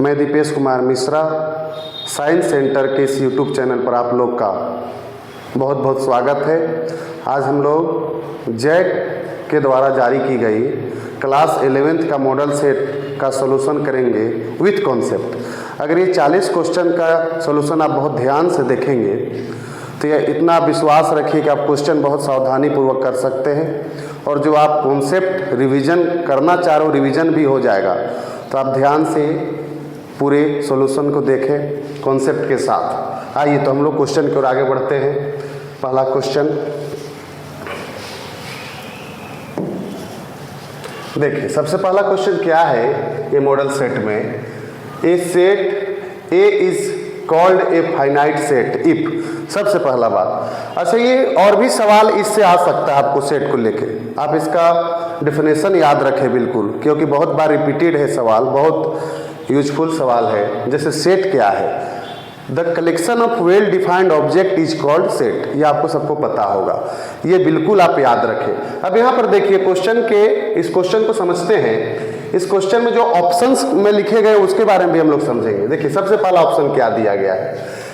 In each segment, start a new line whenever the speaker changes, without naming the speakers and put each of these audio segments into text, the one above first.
मैं Dipesh Kumar Mishra science centre के इस यूट्यूब चैनल पर आप लोग का बहुत बहुत स्वागत है। आज हम लोग जैक के द्वारा जारी की गई क्लास 11th का मॉडल सेट का सॉल्यूशन करेंगे विथ कॉन्सेप्ट। अगर ये 40 क्वेश्चन का सॉल्यूशन आप बहुत ध्यान से देखेंगे तो ये इतना विश्वास रखिए कि आप क्वेश्चन बहुत सावधानी पूर्वक कर सकते हैं, और जो आप कॉन्सेप्ट रिवीजन करना चाह रहे हो रिवीजन भी हो जाएगा। तो आप ध्यान से पूरे सॉल्यूशन को देखें कॉन्सेप्ट के साथ। आइए तो हम लोग क्वेश्चन की ओर आगे बढ़ते हैं। पहला क्वेश्चन देखिए, सबसे पहला क्वेश्चन क्या है ये मॉडल सेट में, a set a is called a finite set if. सबसे पहला बात, अच्छा ये और भी सवाल इससे आ सकता है आपको सेट को लेके, आप इसका डेफिनेशन याद रखें बिल्कुल, क्योंकि बहुत बार रिपीटेड है सवाल, बहुत यूजफुल सवाल है। जैसे सेट क्या है, the collection of well defined object is called set. ये आपको सबको पता होगा, ये बिल्कुल आप याद रखें। अब यहाँ पर देखिए क्वेश्चन के, इस क्वेश्चन को समझते हैं। इस क्वेश्चन में जो ऑप्शंस में लिखे गए उसके बारे में भी हम लोग समझेंगे। देखिए सबसे पहला ऑप्शन क्या दिया गया है,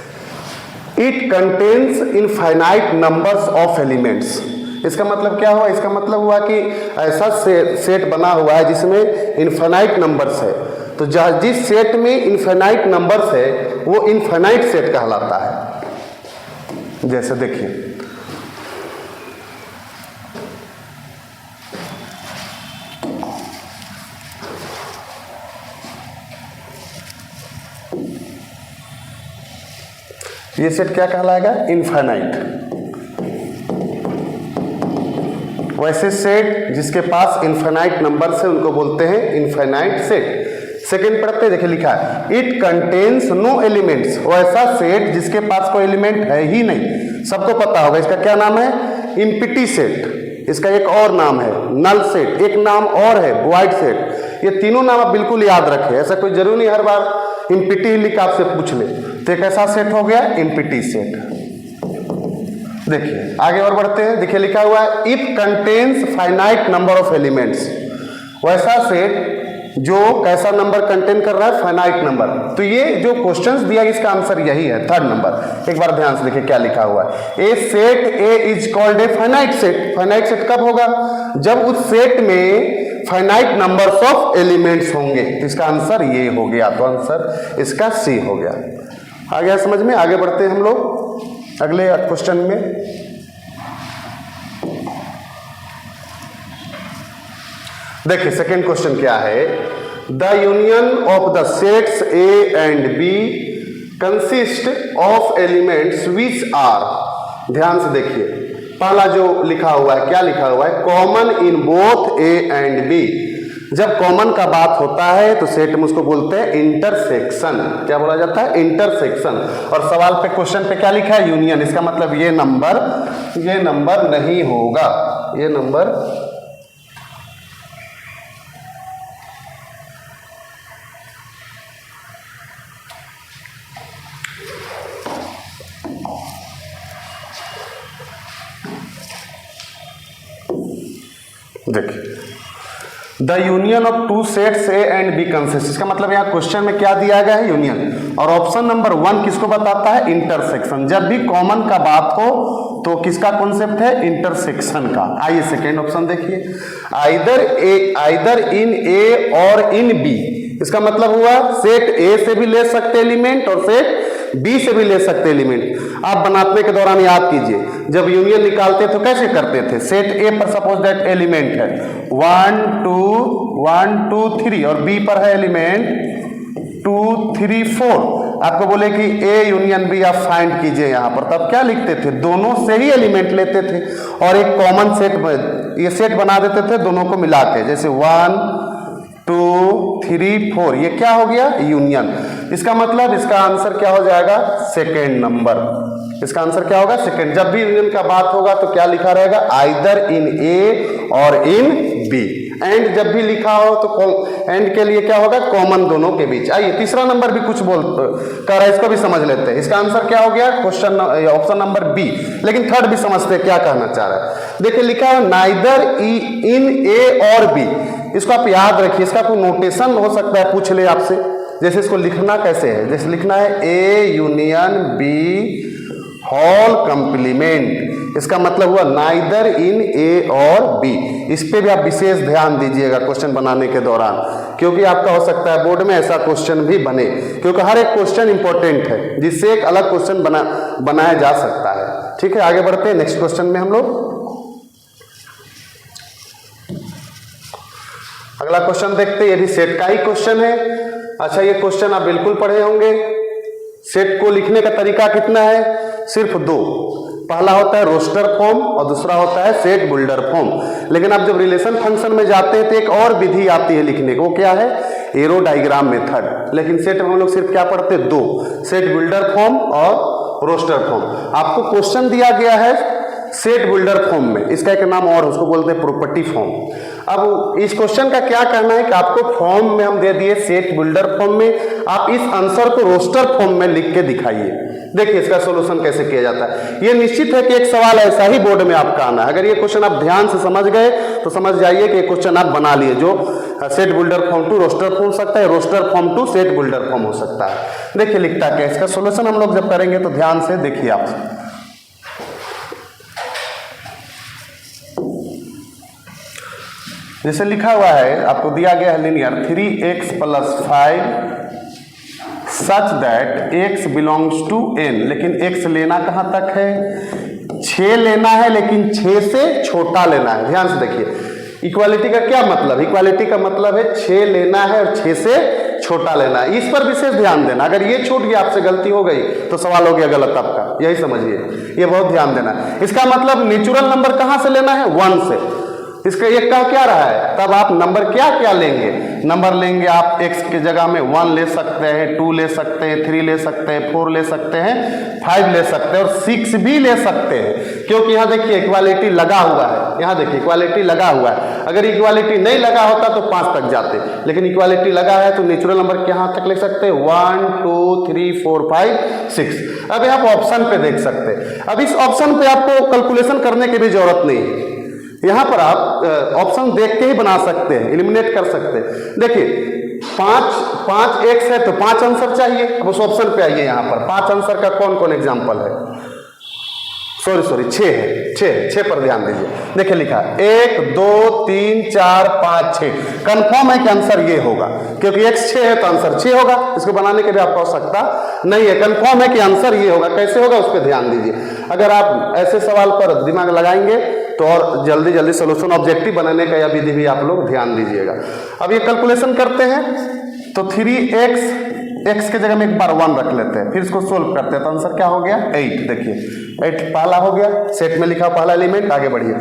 it contains infinite numbers of elements. इसका मतलब क्या हुआ, इसका मतलब हुआ कि ऐसा सेट बना हुआ है जिसमें इनफाइनाइट नंबर्स है। तो जिस सेट में इनफाइनाइट नंबर्स है वो इनफाइनाइट सेट कहलाता है। जैसे देखिए ये सेट क्या कहलाएगा, इनफाइनाइट। वैसे सेट जिसके पास इनफाइनाइट नंबर से उनको बोलते हैं इनफाइनाइट सेट। सेकेंड पढ़ते हैं, देखिए लिखा है इट कंटेन्स नो एलिमेंट्स। वैसा सेट जिसके पास कोई एलिमेंट है ही नहीं, सबको पता होगा इसका क्या नाम है, इम्पिटी सेट। इसका एक और नाम है नल सेट, एक नाम और है वॉइड सेट। ये तीनों नाम आप बिल्कुल याद रखें, ऐसा कोई जरूरी नहीं हर बार इम्पिटी ही लिख आपसे पूछ ले। तो एक ऐसा सेट हो गया इम्पिटी सेट। देखिए आगे और बढ़ते हैं, देखिए लिखा हुआ है if contains finite number of elements. वैसा सेट जो कैसा नंबर कंटेन कर रहा है, फाइनाइट नंबर। तो ये जो क्वेश्चंस दिया इसका आंसर यही है, थर्ड नंबर। एक बार ध्यान से देखिए क्या लिखा हुआ है, a set a is called a finite set. Finite set कब होगा, जब उस सेट में फाइनाइट नंबर्स ऑफ एलिमेंट्स होंगे। तो इसका आंसर ये हो गया, तो आंसर इसका सी हो गया। आ गया समझ में। आगे बढ़ते हैं हम लोग अगले क्वेश्चन में। देखिए सेकेंड क्वेश्चन क्या है, the union of the sets A and B consist of elements which are. ध्यान से देखिए पहला जो लिखा हुआ है, क्या लिखा हुआ है, common in both A and B. जब कॉमन का बात होता है तो सेट में उसको बोलते हैं इंटरसेक्शन। क्या बोला जाता है, इंटरसेक्शन। और सवाल पे क्वेश्चन पे क्या लिखा है, यूनियन। इसका मतलब ये नंबर नहीं होगा, ये नंबर देखिए the union of two sets A and B consist. इसका मतलब यहाँ क्वेश्चन में क्या दिया गया है, यूनियन। और ऑप्शन नंबर 1 किसको बताता है, इंटरसेक्शन। जब भी कॉमन का बात हो तो किसका कॉन्सेप्ट है, इंटरसेक्शन का। आइए सेकेंड ऑप्शन देखिए, आइदर इन ए और इन बी। इसका मतलब हुआ सेट ए से भी ले सकते एलिमेंट और सेट बी से भी ले सकते एलिमेंट। आप बनाने के दौरान याद कीजिए, जब यूनियन निकालते तो कैसे करते थे, सेट ए पर सपोज दैट एलिमेंट है 1 2 3 और बी पर है एलिमेंट 2 3 4। आपको बोले कि ए यूनियन बी आप फाइंड कीजिए यहाँ पर, तब क्या लिखते थे, दोनों से ही एलिमेंट लेते थे और एक कॉमन सेट ये सेट बना देते थे दोनों को मिला के। जैसे 1 2 3 4, ये क्या हो गया, यूनियन। इसका मतलब इसका आंसर क्या हो जाएगा, सेकेंड नंबर। इसका आंसर क्या होगा, सेकेंड। जब भी यूनियन का बात होगा तो क्या लिखा रहेगा, आइदर इन ए और इन बी। एंड जब भी लिखा हो तो एंड के लिए क्या होगा, कॉमन दोनों के बीच। आइए तीसरा नंबर भी कुछ कर रहा है, इसको भी समझ लेते हैं। इसका आंसर क्या हो गया, क्वेश्चन ऑप्शन नंबर बी। लेकिन थर्ड भी समझते हैं क्या कहना चाह रहा है। देखिए लिखा है नाइदर इन ए और बी। इसको आप याद रखिए, इसका कोई नोटेशन हो सकता है पूछ ले आपसे, जैसे इसको लिखना कैसे है, जैसे लिखना है A union B whole complement, इसका मतलब हुआ नाइदर इन ए और बी। इस पे भी आप विशेष ध्यान दीजिएगा क्वेश्चन बनाने के दौरान, क्योंकि आपका हो सकता है बोर्ड में ऐसा क्वेश्चन भी बने, क्योंकि हर एक क्वेश्चन इंपॉर्टेंट है जिससे एक अलग क्वेश्चन बनाया जा सकता है। ठीक है, आगे बढ़ते हैं नेक्स्ट क्वेश्चन में हम लोग। अगला क्वेश्चन देखते हैं, ये भी सेट का ही क्वेश्चन है। अच्छा, ये क्वेश्चन आप बिल्कुल पढ़े होंगे। सेट को लिखने का तरीका कितना है, सिर्फ दो, पहला होता है रोस्टर फॉर्म और दूसरा होता है सेट बिल्डर फॉर्म। लेकिन आप जब रिलेशन फंक्शन में जाते हैं तो एक और विधि आती है लिखने को, वो क्या है, एरो डायग्राम मेथड। लेकिन सेट में हम लोग सिर्फ क्या पढ़ते हैं, दो, सेट बिल्डर फॉर्म और रोस्टर फॉर्म। आपको क्वेश्चन दिया गया है सेट बिल्डर फॉर्म में, इसका एक नाम और उसको बोलते हैं प्रॉपर्टी फॉर्म। अब इस क्वेश्चन का क्या करना है कि आपको फॉर्म में हम दे दिए सेट बिल्डर फॉर्म में, आप इस आंसर को रोस्टर फॉर्म में लिख के दिखाइए। देखिए इसका सॉल्यूशन कैसे किया जाता है। ये निश्चित है कि एक सवाल ऐसा ही बोर्ड में आपका आना है। अगर ये क्वेश्चन आप ध्यान से समझ गए तो समझ जाइए कि ये क्वेश्चन आप बना लिए, जो set builder form to roster form हो सकता है, roster form to set builder form हो सकता है। देखिए लिखता क्या, इसका सॉल्यूशन हम लोग जब करेंगे तो ध्यान से देखिए आप। जैसे लिखा हुआ है, आपको दिया गया है linear 3x + 5 such that x belongs to n, लेकिन x लेना कहां तक है, 6 लेना है, लेकिन 6 से छोटा लेना है। ध्यान से देखिए, इक्वालिटी का क्या मतलब, इक्वालिटी का मतलब है 6 लेना है और 6 से छोटा लेना है। इस पर विशेष ध्यान देना, अगर ये छूट गया, आपसे गलती हो गई तो सवाल हो गया गलत आपका, यही समझिए, ये बहुत ध्यान देना। इसका मतलब नेचुरल नंबर कहां से लेना है, 1 से। इसका एक का क्या रहा है, तब आप नंबर क्या क्या लेंगे, नंबर लेंगे आप x के जगह में 1 ले सकते हैं, 2 ले सकते हैं, 3 ले सकते हैं, 4 ले सकते हैं, 5 ले सकते हैं और 6 भी ले सकते हैं, क्योंकि यहाँ देखिए इक्वालिटी लगा हुआ है। यहाँ देखिए इक्वालिटी लगा हुआ है, अगर इक्वालिटी नहीं लगा होता तो 5 तक जाते, लेकिन इक्वालिटी लगा है तो नेचुरल नंबर यहाँ तक ले सकते हैं, 1 2 3 4 5 6। अब आप ऑप्शन पे देख सकते हैं। अब इस ऑप्शन पे आपको कैलकुलेशन करने की भी जरूरत नहीं है, यहां पर आप ऑप्शन देख के ही बना सकते हैं, एलिमिनेट कर सकते हैं। देखिए 5 x है तो 5 आंसर चाहिए। अब उस ऑप्शन पे आइए, यहां पर 5 आंसर का कौन कौन एग्जांपल है, सॉरी 6 है, 6 पर ध्यान दीजिए। देखिए लिखा 1 2 3 4 5 6, कंफर्म है कि आंसर ये होगा, क्योंकि x 6 है तो आंसर 6 होगा। इसको बनाने के लिए आपको आवश्यकता नहीं है, कंफर्म है कि आंसर ये होगा। कैसे होगा उस पर ध्यान दीजिए। अगर आप ऐसे सवाल पर दिमाग लगाएंगे तो और जल्दी जल्दी सोल्यूशन ऑब्जेक्टिव बनाने का यह विधि भी आप लोग ध्यान दीजिएगा। अब ये कैलकुलेशन करते हैं तो 3x के जगह में एक बार 1 रख लेते हैं, फिर इसको सोल्व करते हैं तो आंसर क्या हो गया, 8। देखिए 8 पहला हो गया, सेट में लिखा पहला एलिमेंट। आगे बढ़िए,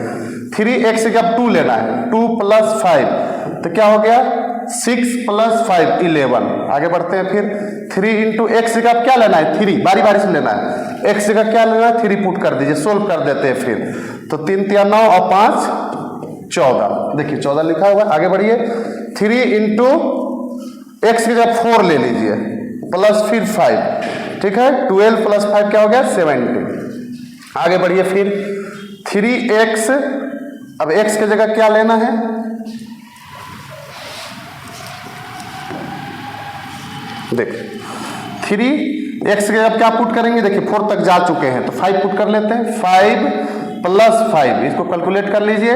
3x के अब 2 लेना है, 2 + 5 तो क्या हो गया, 6 + 5 11। आगे बढ़ते हैं, फिर 3 × x का क्या लेना है, 3, बारी बारी से लेना है। x का क्या लेना है, 3 पुट कर दीजिए, सोल्व कर देते हैं। फिर तो 3 × 9 और 5 14। देखिए 14 लिखा हुआ है। आगे बढ़िए, 3 × x की जगह 4 ले लीजिए, प्लस फिर 5, ठीक है, 12 + 5 क्या हो गया, 70। आगे बढ़िए, फिर 3x, अब x की जगह क्या लेना है, देखिए 3x की जगह क्या पुट करेंगे, देखिए 4 तक जा चुके हैं तो 5 पुट कर लेते हैं। 5 + 5, इसको कैलकुलेट कर लीजिए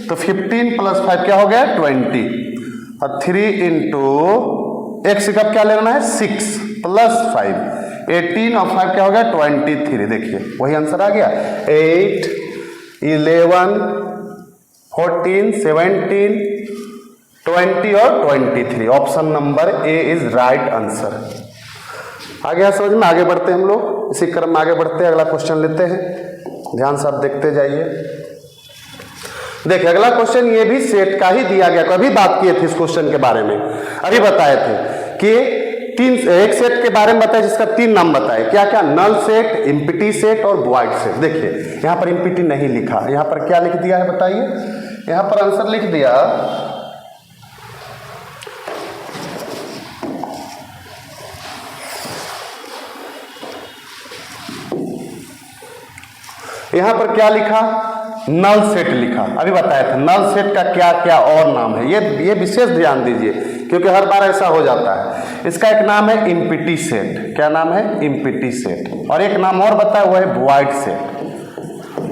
तो 15 + 5 क्या हो गया, 20। और 3 × x का क्या लेना है, 6 + 5 18 और 5 क्या हो गया, 23। देखिए वही आंसर आ गया, 8 11 14 17 20 और 23। Option number a is right answer. आ गया समझ में। आगे बढ़ते हैं हम लोग, इसी क्रम में आगे बढ़ते हैं, अगला क्वेश्चन लेते हैं, ध्यान से आप देखते जाइए। देखिए अगला क्वेश्चन ये भी सेट का ही दिया गया, कभी बात किए थे इस क्वेश्चन के बारे में, अभी बताए थे कि एक सेट के बारे में बताया जिसका 3 नाम बताए, क्या क्या, नल सेट, एम्प्टी सेट और वॉइड सेट। देखिए यहां पर एम्प्टी नहीं लिखा, यहां पर क्या लिख दिया है बताइए, यहां पर आंसर लिख दिया यहां पर क्या लिखा, नल सेट लिखा, अभी बताया था नल सेट का क्या क्या और नाम है, ये विशेष ध्यान दीजिए क्योंकि हर बार ऐसा हो जाता है। इसका एक नाम है इम्पिटी सेट, क्या नाम है, इम्पिटी सेट, और एक नाम और बताया हुआ है वॉइड सेट,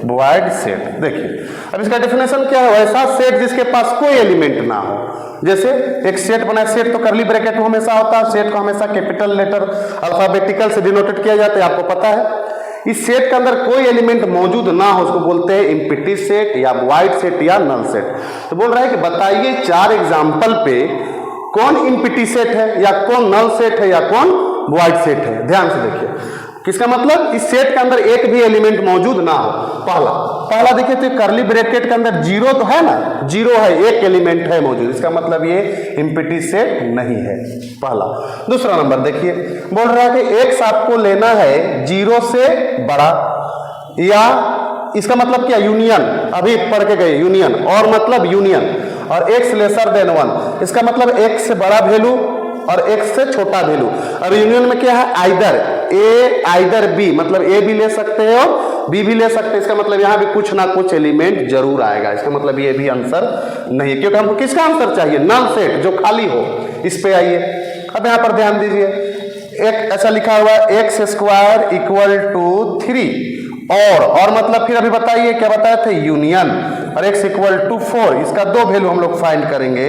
वॉइड सेट। देखिए अब इसका डेफिनेशन क्या है, ऐसा सेट जिसके पास कोई एलिमेंट ना हो। जैसे एक सेट बना, सेट तो करली ब्रैकेट में हमेशा होता है, सेट को हमेशा कैपिटल लेटर अल्फाबेटिकल से डिनोटेड किया जाता है, आपको पता है। इस सेट के अंदर कोई एलिमेंट मौजूद ना हो उसको बोलते हैं इम्पिटी सेट या वॉइड सेट या नल सेट। तो बोल रहा है कि बताइए 4 एग्जाम्पल पे कौन इम्पिटी सेट है या कौन नल सेट है या कौन वॉइड सेट है। ध्यान से देखिए, किसका मतलब इस सेट के अंदर एक भी एलिमेंट मौजूद ना हो। पहला देखिए तो करली ब्रैकेट के अंदर जीरो तो है ना, जीरो है, एक एलिमेंट है मौजूद, इसका मतलब ये इम्पिटी सेट नहीं है, पहला। दूसरा नंबर देखिए, बोल रहा है कि एक्स आपको लेना है जीरो से बड़ा, या इसका मतलब क्या, यूनियन, अभी पढ़ के गए यूनियन, और मतलब यूनियन, और एक्स लेसर देन 1, इसका मतलब एक्स से बड़ा वैल्यू और एक्स से छोटा वैल्यू। और यूनियन में क्या है, आइदर ए आइदर बी, मतलब ए भी ले सकते हैं और बी भी ले सकते हैं, इसका मतलब यहां भी कुछ ना कुछ एलिमेंट जरूर आएगा, इसका मतलब ये भी आंसर नहीं है, क्योंकि हमको किसका आंसर चाहिए, नल सेट जो खाली हो। इस पे आइए, अब यहां पर ध्यान दीजिए, एक ऐसा लिखा हुआ है एक्स स्क्वायर इक्वल टू 3, और मतलब फिर अभी बताइए क्या बताया था, यूनियन, और x इक्वल टू 4, इसका 2 वैल्यू हम लोग फाइंड करेंगे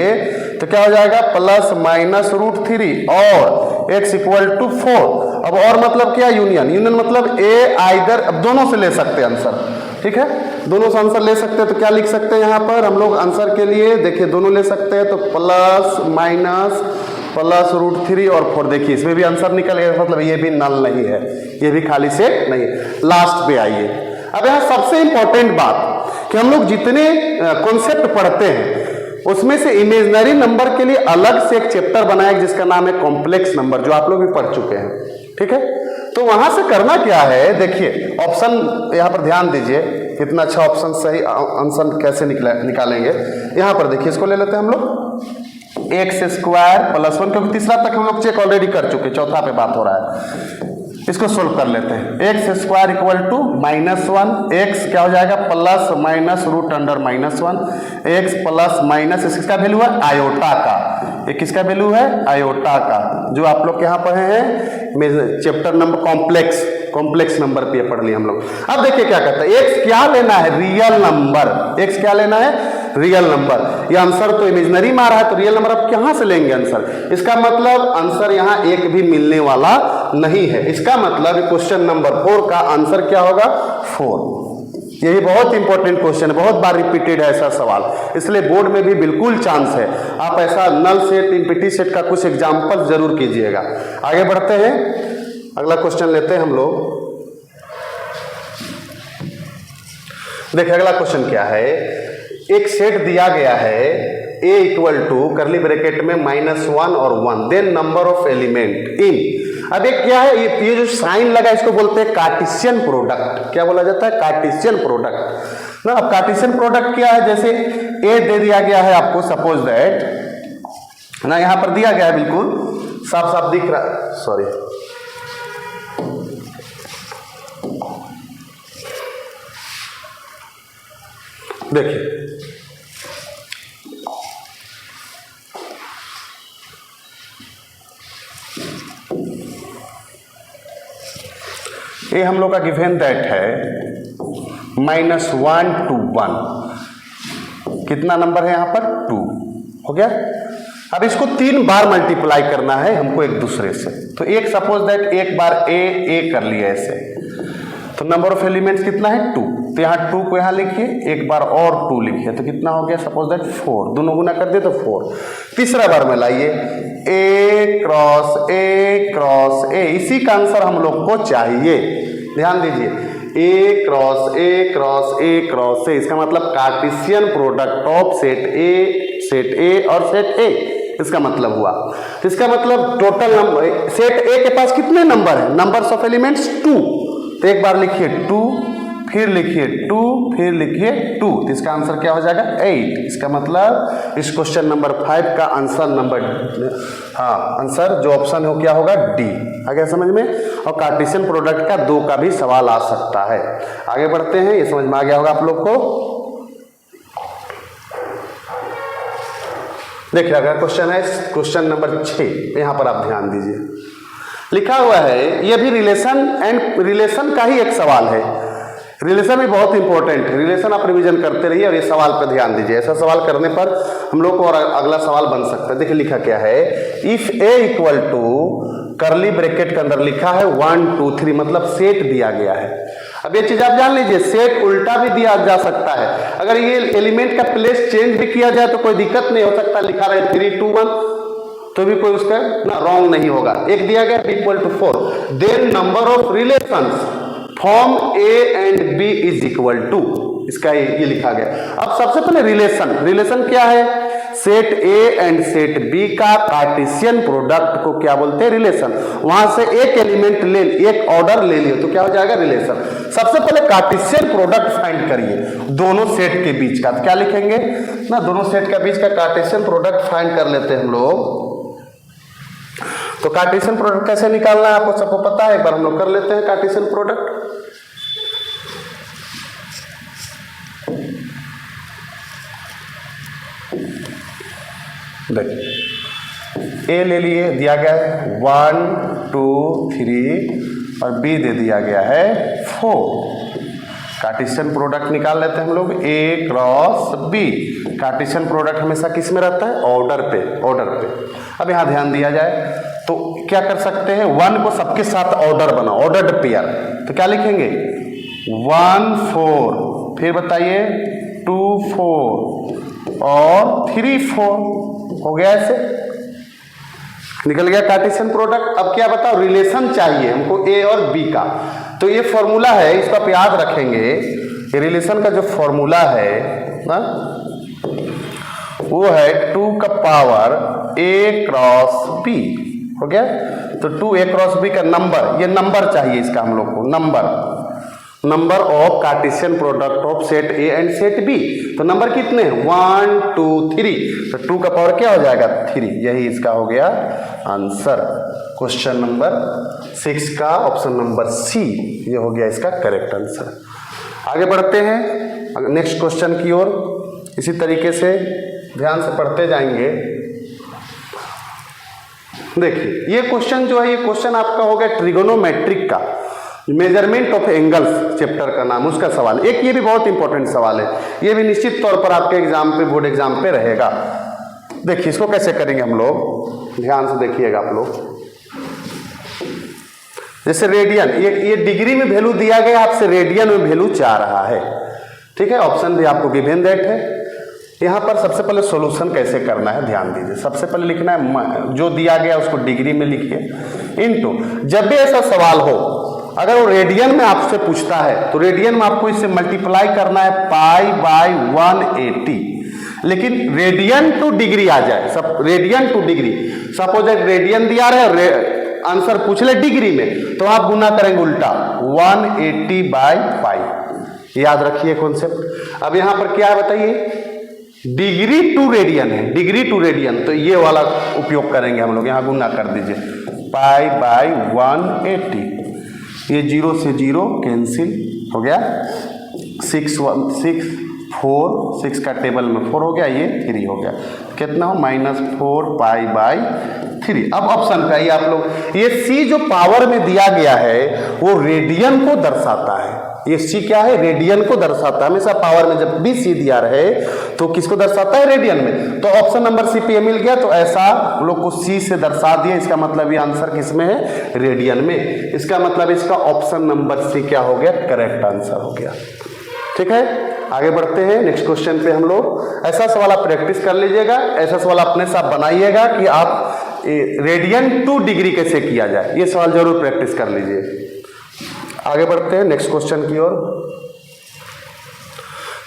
तो क्या हो जाएगा, प्लस माइनस √3 और x इक्वल टू 4। अब और मतलब क्या, यूनियन, यूनियन मतलब ए आइदर, अब दोनों से ले सकते हैं आंसर, ठीक है, दोनों से आंसर ले सकते हैं। तो क्या लिख सकते हैं यहाँ पर हम लोग आंसर के लिए, देखिए दोनों ले सकते हैं, तो प्लस माइनस प्लस √3 और 4, देखिए इसमें भी आंसर निकलेगा, मतलब ये भी नल नहीं है, ये भी खाली सेट नहीं है। लास्ट पे आइए, अब यहाँ सबसे इंपॉर्टेंट बात कि हम लोग जितने कॉन्सेप्ट पढ़ते हैं उसमें से इमेजिनरी नंबर के लिए अलग से एक चैप्टर बनाया जिसका नाम है कॉम्प्लेक्स नंबर, जो आप लोग भी पढ़ चुके हैं, ठीक है। तो वहां से करना क्या है, देखिए ऑप्शन यहाँ पर ध्यान दीजिए, कितना अच्छा ऑप्शन, सही आंसर कैसे निकालेंगे। यहाँ पर देखिए, इसको ले लेते हैं हम लोग एक्स स्क्वायर प्लस 1, क्योंकि तीसरा तक हम लोग चेक ऑलरेडी कर चुके, चौथा पे बात हो रहा है, इसको सोल्व कर लेते हैं। X square equal to -1, X क्या हो जाएगा, plus minus √(-1), X plus minus, इसका वैल्यू है आयोटा का, ये किसका वैल्यू है, आयोटा का, जो आप लोग यहाँ पढ़े हैं चैप्टर नंबर कॉम्प्लेक्स नंबर पे पढ़ लिए हम लोग। अब देखिए क्या कहता है, एक्स क्या लेना है, रियल नंबर, एक्स क्या लेना है, रियल नंबर। ये आंसर तो इमेजिनरी में आ रहा है, तो रियल नंबर आप कहां से लेंगे आंसर, इसका मतलब आंसर यहां एक भी मिलने वाला नहीं है। इसका मतलब क्वेश्चन नंबर 4 का आंसर क्या होगा, 4। यही बहुत इंपॉर्टेंट क्वेश्चन है, बहुत बार रिपीटेड है ऐसा सवाल, इसलिए बोर्ड में भी बिल्कुल चांस है, आप ऐसा नल सेट इम्पिटी सेट का कुछ एग्जाम्पल जरूर कीजिएगा। आगे बढ़ते हैं, अगला क्वेश्चन लेते हैं हम लोग। देखिए अगला क्वेश्चन क्या है, एक सेट दिया गया है a equal to curly bracket में -1 और 1, then number of element in. अब एक क्या है, ये जो साइन लगा इसको बोलते हैं कार्टेशियन प्रोडक्ट, क्या बोला जाता है, कार्टेशियन प्रोडक्ट ना। अब कार्टेशियन प्रोडक्ट क्या है, जैसे a दे दिया गया है आपको, सपोज दैट ना, यहां पर दिया गया है, बिल्कुल साफ साफ दिख रहा, सॉरी देखिए ये हम लोग का गिवन दैट है -1 to 1, कितना नंबर है यहाँ पर, 2 हो गया। अब इसको 3 बार मल्टीप्लाई करना है हमको एक दूसरे से, तो एक सपोज दैट एक बार ए कर लिया ऐसे, तो नंबर ऑफ एलिमेंट्स कितना है, 2, तो यहाँ 2 को यहाँ लिखिए, एक बार और 2 लिखिए, तो कितना हो गया, सपोज दैट 4, दोनों गुना कर दिए तो 4। तीसरा बार में लाइए a क्रॉस a, इसी का आंसर हम लोग को चाहिए, ध्यान दीजिए, a क्रॉस a, इसका मतलब कार्टेशियन प्रोडक्ट ऑफ सेट ए और सेट ए, इसका मतलब हुआ। तो इसका मतलब टोटल नंबर सेट ए के पास कितने नंबर है, नंबर्स ऑफ एलिमेंट्स 2, तो एक बार लिखिए 2, फिर लिखिए 2, फिर लिखिए 2, तो इसका आंसर क्या हो जाएगा, 8। इसका मतलब इस क्वेश्चन नंबर 5 का आंसर आंसर जो ऑप्शन हो क्या होगा, डी। आगे समझ में, और कार्टेशियन प्रोडक्ट का 2 का भी सवाल आ सकता है। आगे बढ़ते हैं, ये समझ में आ गया होगा आप लोग को। देखिए अगला क्वेश्चन है क्वेश्चन नंबर 6, यहाँ पर आप ध्यान दीजिए। लिखा हुआ है, ये भी रिलेशन का ही एक सवाल है। रिलेशन भी बहुत इंपॉर्टेंट है, रिलेशन आप रिवीजन करते रहिए और ये सवाल पर ध्यान दीजिए। ऐसा सवाल करने पर हम लोग को और अगला सवाल बन सकता है। देखिए लिखा क्या है, if A equal to curly bracket के अंदर लिखा है 1 2 3, मतलब सेट दिया गया है। अब ये चीज आप जान लीजिए, सेट उल्टा भी दिया जा सकता है। अगर ये एलिमेंट का प्लेस चेंज भी किया जाए तो कोई दिक्कत नहीं हो सकता। लिखा रहे 3 2 1 तो भी कोई उसका ना रॉन्ग नहीं होगा। एक दिया गया equal to 4, then number of relations from A and B is equal to, इसका ये लिखा गया। अब सबसे पहले रिलेशन क्या है, set A and set B का कार्टेशियन प्रोडक्ट को क्या बोलते हैं, रिलेशन। वहां से एक एलिमेंट ले, एक ऑर्डर ले लियो तो क्या हो जाएगा, रिलेशन। सबसे पहले कार्टेशियन प्रोडक्ट फाइंड करिए दोनों सेट के बीच का, तो क्या लिखेंगे ना, दोनों सेट के बीच का कार्टेशियन प्रोडक्ट फाइंड कर लेते हैं हम लोग। तो कार्टेशियन प्रोडक्ट कैसे निकालना है आपको सबको पता है, एक बार हम लोग कर लेते हैं कार्टेशियन प्रोडक्ट। देखिए ए ले लिए, दिया गया है 1 2 3 और बी दे दिया गया है 4। कार्टेशियन प्रोडक्ट निकाल लेते हैं हम लोग, ए क्रॉस बी। कार्टेशियन प्रोडक्ट हमेशा किस में रहता है, ऑर्डर पे। अब यहां ध्यान दिया जाए तो क्या कर सकते हैं, 1 को सबके साथ ऑर्डर बनाओ, ऑर्डर्ड पेयर। तो क्या लिखेंगे 1 4, फिर बताइए 2 4 और 3 4, हो गया ऐसे, निकल गया कार्टेशियन प्रोडक्ट। अब क्या बताओ, रिलेशन चाहिए हमको ए और बी का। तो ये फॉर्मूला है, इसको आप याद रखेंगे। ये रिलेशन का जो फॉर्मूला है ना, वो है 2 का पावर ए क्रॉस बी, हो गया। तो 2 ए क्रॉस बी का नंबर, ये नंबर चाहिए इसका हम लोग को, number of Cartesian product of set A and set B. तो नंबर कितने हैं, 1 2 3, तो 2 का पावर क्या हो जाएगा, 3। यही इसका हो गया आंसर, क्वेश्चन नंबर 6 का ऑप्शन नंबर सी, ये हो गया इसका करेक्ट आंसर। आगे बढ़ते हैं नेक्स्ट क्वेश्चन की ओर। इसी तरीके से ध्यान से पढ़ते जाएंगे। देखिए ये क्वेश्चन जो है, ये क्वेश्चन आपका हो गया ट्रिगोनोमेट्रिक का, मेजरमेंट ऑफ एंगल्स चैप्टर का नाम, उसका सवाल। एक ये भी बहुत इंपॉर्टेंट सवाल है, ये भी निश्चित तौर पर आपके एग्जाम पे, बोर्ड एग्जाम पे रहेगा। देखिए इसको कैसे करेंगे हम लोग, ध्यान से देखिएगा आप लोग। जैसे रेडियन, ये डिग्री में वैल्यू दिया गया, आपसे रेडियन में वैल्यू चाह रहा है, ठीक है। ऑप्शन भी आपको गिवन दैट है। यहाँ पर सबसे पहले सॉल्यूशन कैसे करना है ध्यान दीजिए। सबसे पहले लिखना है, जो दिया गया उसको डिग्री में लिखिए, इनटू, जब भी ऐसा सवाल हो, अगर वो रेडियन में आपसे पूछता है तो रेडियन में आपको इससे मल्टीप्लाई करना है पाई बाय 180। लेकिन रेडियन टू डिग्री आ जाए, सब radian two degree, suppose radian दिया रहे, आंसर पूछ ले डिग्री में, तो आप गुना करेंगे उल्टा 180 बाय पाई। याद रखिए कॉन्सेप्ट। अब यहां पर क्या है बताइए, डिग्री टू रेडियन है, डिग्री टू रेडियन, तो ये वाला उपयोग करेंगे हम लोग। यहां गुना कर दीजिए पाई बाय 180, ये 0 से 0 कैंसिल हो गया, 6 1 6 4, 6 का टेबल में 4 हो गया, ये 3 हो गया, कितना हो -4 पाई बाय 3। अब ऑप्शन पे आइए आप लोग। ये सी जो पावर में दिया गया है वो रेडियन को दर्शाता है, ये सी क्या है, रेडियन को दर्शाता है। हमेशा पावर में जब भी सी दिया रहे तो किसको दर्शाता है, रेडियन में। तो ऑप्शन नंबर सी पे मिल गया, तो ऐसा हम लोग को सी से दर्शा दिया। इसका मतलब ये आंसर किस में है, रेडियन में। इसका मतलब इसका ऑप्शन नंबर सी क्या हो गया, करेक्ट आंसर हो गया। ठीक है, आगे बढ़ते हैं नेक्स्ट क्वेश्चन पे हम लोग। ऐसा सवाल आप प्रैक्टिस कर लीजिएगा, ऐसा सवाल अपने साथ बनाइएगा कि आप रेडियन टू डिग्री कैसे किया जाए, ये सवाल जरूर प्रैक्टिस कर लीजिए। आगे बढ़ते हैं नेक्स्ट क्वेश्चन की ओर।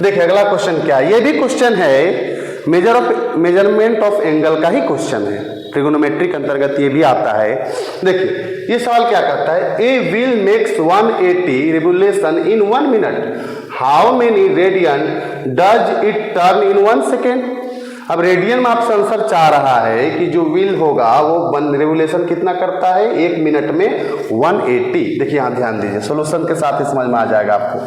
देखिए अगला क्वेश्चन क्या है, ये भी क्वेश्चन है मेजरमेंट ऑफ एंगल का ही क्वेश्चन है, ट्रिगोनोमेट्रिक अंतर्गत ये भी आता है। देखिए ये सवाल क्या कहता है, a wheel makes 180 revolution in 1 minute, how many radian does it turn in 1 second. अब रेडियन में आपसे आंसर चाह रहा है कि जो व्हील होगा वो रेवोल्यूशन कितना करता है, 1 मिनट में 180। देखिए यहां ध्यान दीजिए, सॉल्यूशन के साथ ही समझ में आ जाएगा आपको।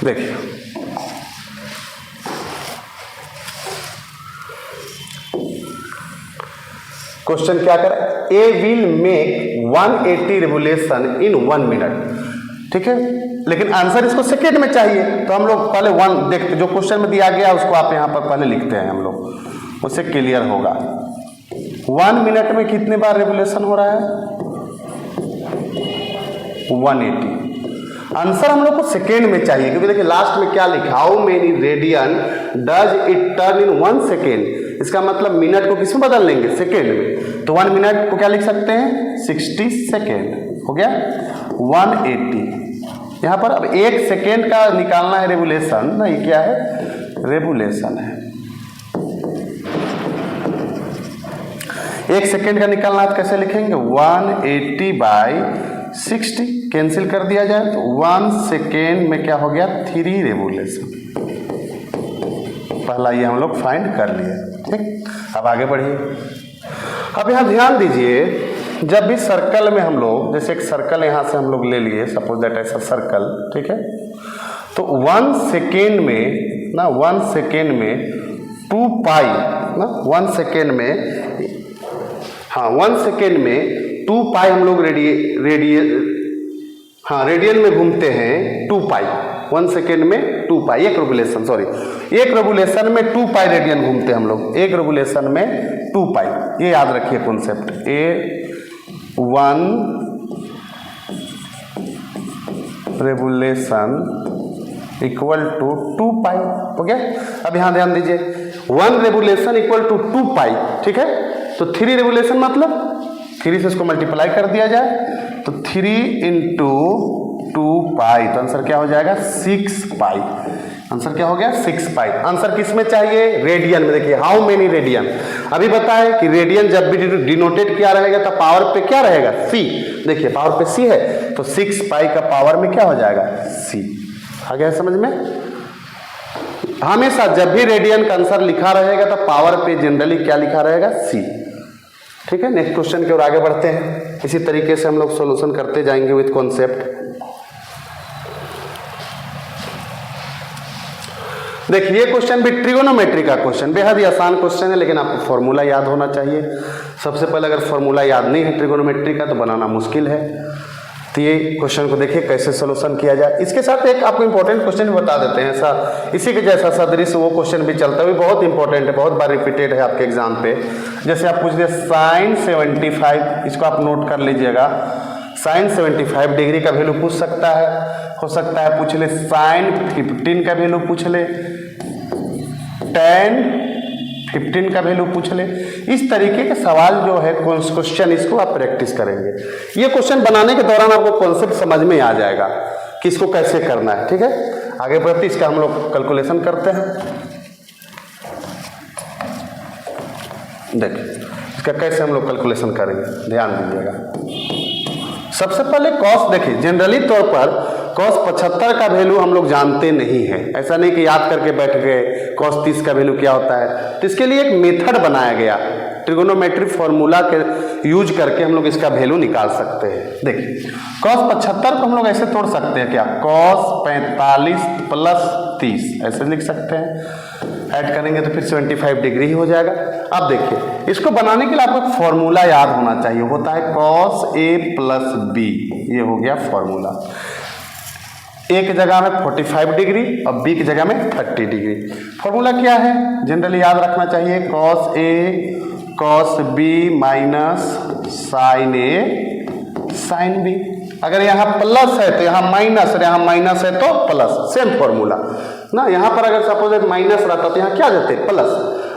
देखिए क्वेश्चन क्या कर, a will make 180 revolution in 1 minute, ठीक है, लेकिन आंसर इसको सेकेंड में चाहिए, तो हम लोग पहले 1 देखते, जो क्वेश्चन में दिया गया उसको आप यहाँ पर पहले लिखते हैं हम लोग, उससे क्लियर होगा। 1 मिनट में कितने बार रेवोल्यूशन हो रहा है, 180। आंसर हम लोग को सेकेंड में चाहिए, क्योंकि देखिए लास्ट में क्या लिखा, how many radian does it turn in 1 second, इसका मतलब मिनट को किस में बदल लेंगे, सेकेंड में, तो 1 मिनट को क्या लिख सकते हैं, 60 सेकेंड, हो गया 180। यहाँ पर अब 1 सेकेंड का निकालना है रेवोल्यूशन, ना ये क्या है, रेवोल्यूशन है, 1 सेकेंड का निकालना है, तो कैसे लिखेंगे, 180 बाई 60, कैंसिल कर दिया जाए तो 1 सेकेंड में क्या हो गया, 3 रेवोल्यूशन। पहला ये हम लोग फाइंड कर लिए, ठीक। अब आगे बढ़िए। अब यहाँ ध्यान दीजिए, जब भी सर्कल में हम लोग, जैसे एक सर्कल यहाँ से हम लोग ले लिए, सपोज दैट ऐसा सर्कल, ठीक है, तो 1 सेकेंड में ना, 1 सेकेंड में 2 पाई ना, 1 सेकेंड में, हाँ 1 सेकेंड में 2 पाई हम लोग रेडियन में घूमते हैं, 2 पाई 1 सेकेंड में 2 पाई, एक रेवोल्यूशन, सॉरी, एक रेवोल्यूशन में 2 पाई रेडियन घूमते हैं हम लोग, एक रेवोल्यूशन में 2 पाई, ये याद रखिए concept, A1 revolution equal to 2 pi, हो गया। अब यहां ध्यान दीजिए, 1 रेवोल्यूशन इक्वल टू 2 पाई, ठीक है, तो 3 रेवोल्यूशन मतलब 3 से इसको मल्टीप्लाई कर दिया जाए, तो 3 इंटू 2 पाई, तो आंसर क्या हो जाएगा, 6 पाई, आंसर क्या हो गया, 6 पाई। आंसर किस में चाहिए, रेडियन में। देखिए हाउ मेनी रेडियन, अभी बताए कि रेडियन जब भी डिनोटेड क्या रहेगा, तो पावर पे क्या रहेगा, सी, देखिए पावर पे सी है, तो 6 पाई का पावर में क्या हो जाएगा, सी। आ गया समझ में। हमेशा जब भी रेडियन का आंसर लिखा रहेगा तो पावर पे जनरली क्या लिखा रहेगा, सी, ठीक है। नेक्स्ट क्वेश्चन की ओर आगे बढ़ते हैं, इसी तरीके से हम लोग सॉल्यूशन करते जाएंगे विद कॉन्सेप्ट। देखिए क्वेश्चन भी ट्रिगोनोमेट्री का क्वेश्चन, बेहद ही आसान क्वेश्चन है, लेकिन आपको फॉर्मूला याद होना चाहिए। सबसे पहले अगर फॉर्मूला याद नहीं है ट्रिगोनोमेट्री का तो बनाना मुश्किल है। तो ये क्वेश्चन को देखिए कैसे सोल्यूशन किया जाए। इसके साथ एक आपको इंपॉर्टेंट क्वेश्चन भी बता देते हैं, ऐसा इसी के जैसा सदृश वो क्वेश्चन भी चलता है, बहुत इंपॉर्टेंट है, बहुत बार रिपीटेड है आपके एग्जाम पे। जैसे आप पूछ दिए साइन 75, इसको आप नोट कर लीजिएगा, साइन 75 डिग्री का वैल्यू पूछ सकता है, हो सकता है पूछ ले साइन 15 का वैल्यू पूछ ले, tan 15 का वैल्यू पूछ ले। इस तरीके के सवाल जो है क्वेश्चन, इसको आप प्रैक्टिस करेंगे। ये क्वेश्चन बनाने के दौरान आपको कॉन्सेप्ट समझ में आ जाएगा कि इसको कैसे करना है, ठीक है। आगे बढ़ते इसका हम लोग कैलकुलेशन करते हैं। देखिए इसका कैसे हम लोग कैलकुलेशन करेंगे, ध्यान दीजिएगा। सबसे पहले कॉस, देखिए जनरली तौर पर कॉस 75 का वैल्यू हम लोग जानते नहीं है, ऐसा नहीं कि याद करके बैठ गए कॉस 30 का वैल्यू क्या होता है। तो इसके लिए एक मेथड बनाया गया, ट्रिगोनोमेट्री फॉर्मूला के यूज करके हम लोग इसका वैल्यू निकाल सकते हैं। देखिए कॉस 75 को हम लोग ऐसे तोड़ सकते हैं क्या, कॉस 45 प्लस 30 ऐसे लिख सकते हैं, ऐड करेंगे तो फिर 75 डिग्री ही हो जाएगा। अब देखिए इसको बनाने के लिए आपको एक फॉर्मूला याद होना चाहिए, होता है कॉस ए प्लस बी, ये हो गया फॉर्मूला। ए की जगह में 45 डिग्री और बी की जगह में 30 डिग्री। फॉर्मूला क्या है, जनरली याद रखना चाहिए, cos A cos B minus sign A sine B. अगर यहाँ प्लस है तो यहाँ माइनस, और यहाँ माइनस है तो प्लस, सेम फॉर्मूला ना। यहाँ पर अगर सपोज माइनस रहता तो यहाँ क्या देते, प्लस।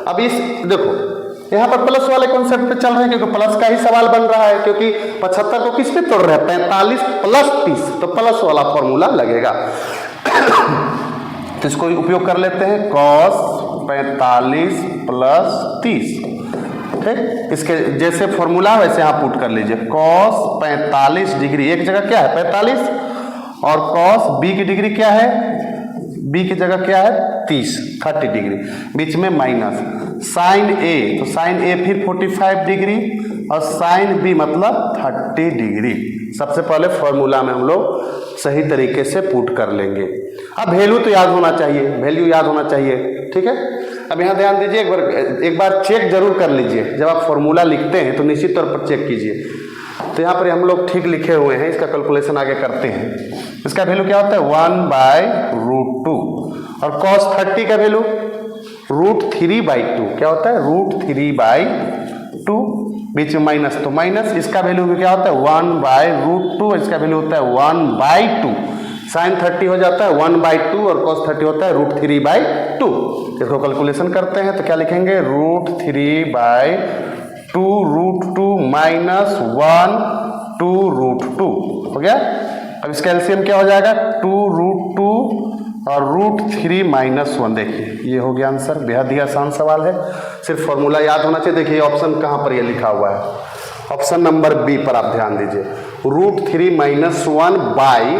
अब इस देखो यहाँ पर प्लस वाले कॉन्सेप्ट पे चल रहे हैं, क्योंकि प्लस का ही सवाल बन रहा है, क्योंकि 75 को किस पे तोड़ रहे हैं, 45 प्लस 30, तो प्लस वाला फॉर्मूला लगेगा। तो इसको उपयोग कर लेते हैं, cos 45 प्लस 30, ठीक। इसके जैसे फॉर्मूला वैसे यहाँ पुट कर लीजिए, cos 45 डिग्री, एक जगह क्या है 45, और cos b की डिग्री क्या है, b की जगह क्या है 30 डिग्री, बीच में माइनस, साइन ए, तो साइन ए फिर 45 डिग्री, और साइन बी मतलब 30 डिग्री। सबसे पहले फॉर्मूला में हम लोग सही तरीके से पुट कर लेंगे। अब वैल्यू तो याद होना चाहिए, वैल्यू याद होना चाहिए, ठीक है। अब यहाँ ध्यान दीजिए, एक बार चेक जरूर कर लीजिए, जब आप फॉर्मूला लिखते हैं तो निश्चित तौर पर चेक कीजिए। तो यहाँ पर हम लोग ठीक लिखे हुए हैं, इसका कैलकुलेशन आगे करते हैं। इसका वैल्यू क्या होता है 1/√2 और cos 30 का वैल्यू √3/2 क्या होता है √3/2, बीच में माइनस तो माइनस, इसका वैल्यू भी क्या होता है 1/√2, इसका वैल्यू होता है 1/2। sin 30 हो जाता है 1/2 और cos 30 होता है √3/2। इसको कैलकुलेशन करते हैं तो क्या लिखेंगे √3/2 √2 माइनस 1 2√2 हो गया। अब इसका एलसीएम क्या हो जाएगा 2√2 और √3 माइनस 1। देखिए ये हो गया आंसर। बेहद ही आसान सवाल है, सिर्फ फॉर्मूला याद होना चाहिए। देखिए ऑप्शन कहाँ पर ये लिखा हुआ है, ऑप्शन नंबर बी पर आप ध्यान दीजिए, √3 minus 1 by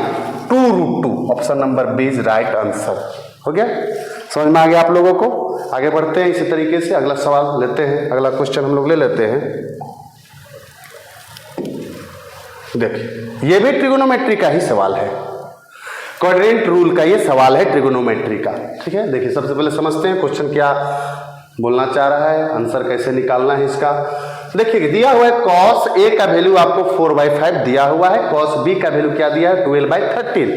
2√2, option number B is right answer. हो गया, समझ में आ गया आप लोगों को। आगे बढ़ते हैं इसी तरीके से, अगला सवाल लेते हैं, अगला क्वेश्चन हम लोग ले लेते हैं। देखिए ये भी ट्रिगोनोमेट्री का ही सवाल है, क्वाड्रेंट रूल का ये सवाल है ट्रिगोनोमेट्री का। ठीक है, देखिए सबसे पहले समझते हैं क्वेश्चन क्या बोलना चाह रहा है, आंसर कैसे निकालना है इसका। देखिए दिया हुआ है cos a का वैल्यू आपको 4/5 दिया हुआ है, cos b का वैल्यू क्या दिया है 12/13।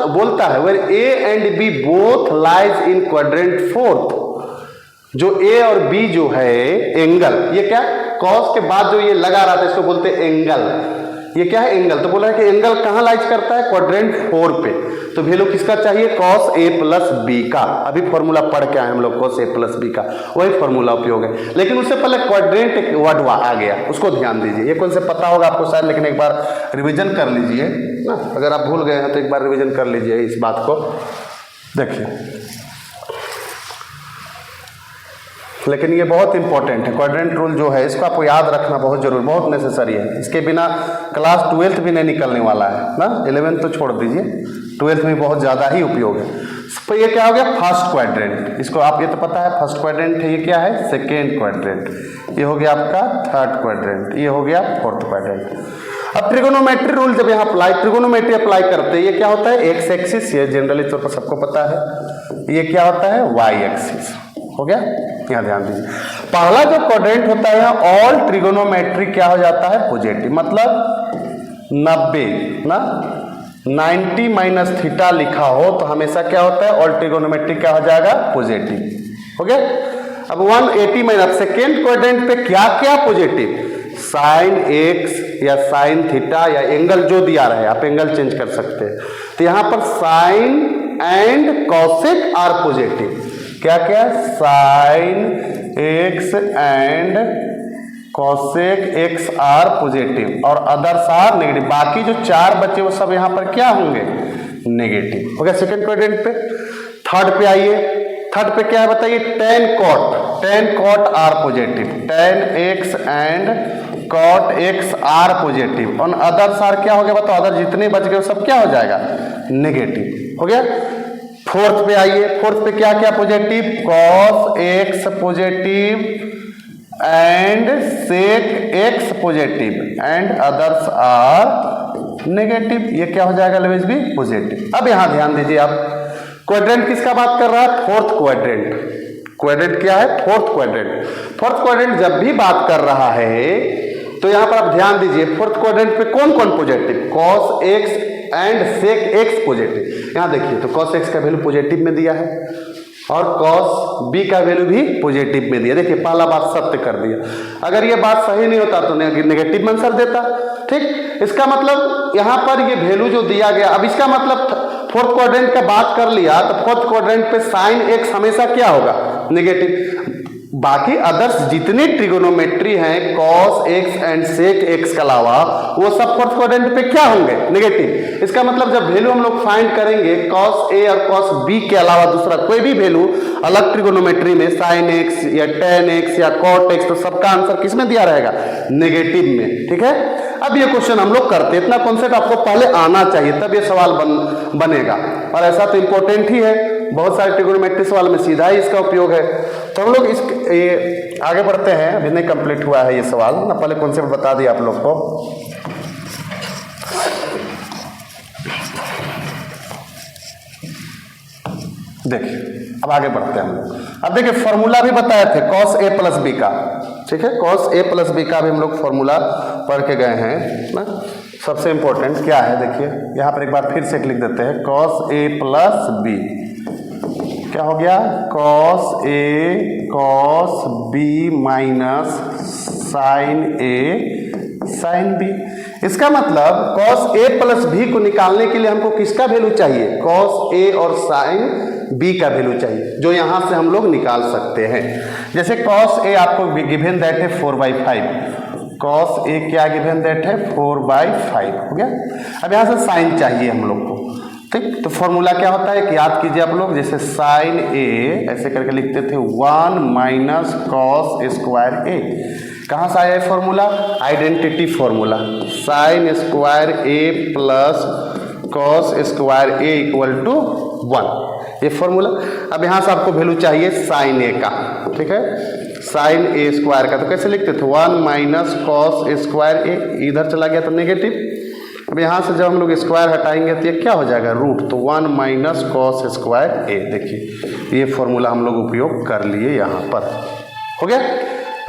बोलता है where a and b both lies in quadrant fourth, जो a और b जो है एंगल, ये क्या cos के बाद जो ये लगा रहा था इसको बोलते हैं एंगल, ये क्या है एंगल। तो बोला है कि एंगल कहाँ लाइज करता है क्वाड्रेंट 4 पे, तो वैल्यू किसका चाहिए cos a प्लस b का। अभी फॉर्मूला पढ़ के आए हम लोग cos a प्लस b का, वही फॉर्मूला उपयोग है। लेकिन उससे पहले क्वाड्रेंट एक वर्ड आ गया, उसको ध्यान दीजिए। ये कौन से पता होगा आपको शायद, लेकिन एक बार रिवीजन कर लीजिए ना, अगर आप भूल गए हैं तो एक बार रिवीजन कर लीजिए इस बात को। देखिए लेकिन ये बहुत इंपॉर्टेंट है, क्वाड्रेंट रूल जो है इसको आपको याद रखना बहुत जरूरी, बहुत नेसेसरी है। इसके बिना क्लास 12th भी नहीं निकलने वाला है ना, 11th तो छोड़ दीजिए, 12th में बहुत ज़्यादा ही उपयोग है। तो ये क्या हो गया फर्स्ट क्वाड्रेंट, इसको आप ये तो पता है फर्स्ट क्वाड्रेंट है, ये क्या है सेकेंड क्वाड्रेंट, ये हो गया आपका थर्ड क्वाड्रेंट, ये हो गया फोर्थ क्वाड्रेंट। अब ट्रिगोनोमेट्री रूल जब यहाँ ट्रिगोनोमेट्री अप्लाई करते हैं, ये क्या होता है एक्स एक्सिस, ये जनरली तौर पर सबको पता है। ये क्या होता है वाई एक्सिस, हो गया। यहाँ ध्यान दीजिए, पहला जो क्वाड्रेंट होता है ऑल ट्रिगोनोमेट्री क्या हो जाता है पॉजिटिव, मतलब 90 ना 90 माइनस थीटा लिखा हो तो हमेशा क्या होता है ऑल ट्रिगोनोमेट्री क्या हो जाएगा पॉजिटिव, हो गया। अब 180 माइनस सेकेंड क्वाड्रेंट पे क्या क्या पॉजिटिव, साइन एक्स या साइन थीटा या एंगल जो दिया रहे, आप एंगल चेंज कर सकते हैं। तो यहां पर sine and cosec are positive, क्या क्या sine x and cosec x are positive और अदर्स आर नेगेटिव। बाकी जो चार बचे वो सब यहां पर क्या होंगे नेगेटिव, हो गया सेकेंड क्वाड्रेंट पे। थर्ड पे आइए, थर्ड पे क्या है बताइए tan cot are positive, tan x and cot x are positive और अदर्स आर क्या हो गया बताओ, अदर जितने बच गए वो सब क्या हो जाएगा नेगेटिव, हो गया। फोर्थ पे आइए, फोर्थ पे क्या क्या positive cos x positive and sec x positive and others are negative, ये क्या हो जाएगा लेवेज भी पॉजिटिव। अब यहां ध्यान दीजिए आप, क्वाड्रेंट किसका बात कर रहा है फोर्थ क्वाड्रेंट, क्वाड्रेंट क्या है फोर्थ क्वाड्रेंट। फोर्थ क्वाड्रेंट जब भी बात कर रहा है तो यहां पर आप ध्यान दीजिए फोर्थ क्वाड्रेंट पे कौन कौन positive cos x and sec x positive. यहां देखिए तो cos एक्स का वैल्यू पॉजिटिव में दिया है और cos b का वैल्यू भी पॉजिटिव में दिया। देखिए पहला बात सत्य कर दिया, अगर ये बात सही नहीं होता तो नेगेटिव में आंसर देता, ठीक। इसका मतलब यहां पर ये वैल्यू जो दिया गया, अब इसका मतलब फोर्थ क्वाड्रेंट का बात कर लिया तो फोर्थ क्वाड्रेंट पे साइन एक्स हमेशा क्या होगा नेगेटिव। बाकी अदर्स जितनी ट्रिगोनोमेट्री हैं cos x and sec x के अलावा वो सब फोर्थ क्वाड्रेंट पे क्या होंगे नेगेटिव। इसका मतलब जब वैल्यू हम लोग फाइंड करेंगे cos a और cos b के अलावा दूसरा कोई भी वैल्यू अलग ट्रिगोनोमेट्री में sin x या tan x या cot x, तो सबका आंसर किस में दिया रहेगा नेगेटिव में, ठीक है। अब ये क्वेश्चन हम लोग करते हैं, इतना कॉन्सेप्ट आपको पहले आना चाहिए तब ये सवाल बनेगा, और ऐसा तो इंपॉर्टेंट ही है, बहुत सारे ट्रिगोनोमेट्री सवाल में सीधा ही इसका उपयोग है। तो हम लोग ये आगे बढ़ते हैं, अभी नहीं कंप्लीट हुआ है ये सवाल ना, पहले कॉन्सेप्ट बता दिया आप लोग को। देखिए अब आगे बढ़ते हैं हम लोग। अब देखिए फॉर्मूला भी बताए थे cos a प्लस बी का, ठीक है, cos a प्लस बी का भी हम लोग फॉर्मूला पढ़ के गए हैं ना। सबसे इंपॉर्टेंट क्या है देखिए, यहाँ पर एक बार फिर से लिख देते हैं, cos a प्लस बी क्या हो गया, cos a cos b minus sin a sin b। इसका मतलब cos a प्लस b को निकालने के लिए हमको किसका वैल्यू चाहिए, cos a और sin b का वैल्यू चाहिए, जो यहां से हम लोग निकाल सकते हैं। जैसे cos a आपको गिवन दैट है 4/5, cos a क्या गिवन दैट है 4/5 हो गया। अब यहां से sin चाहिए हम लोग को, ठीक। तो फॉर्मूला क्या होता है कि याद कीजिए आप लोग, जैसे sin a ऐसे करके लिखते थे 1 माइनस cos स्क्वायर a। कहाँ से आया है formula, identity formula, sin square a plus cos square a equal to 1, ये फॉर्मूला। अब यहाँ से आपको वैल्यू चाहिए sin a का, ठीक है, sin a स्क्वायर का। तो कैसे लिखते थे 1 माइनस cos स्क्वायर a, इधर चला गया तो नेगेटिव। अब यहाँ से जब हम लोग स्क्वायर हटाएंगे तो ये क्या हो जाएगा रूट, तो 1 माइनस cos स्क्वायर a। देखिए ये फॉर्मूला हम लोग उपयोग कर लिए यहाँ पर, हो गया।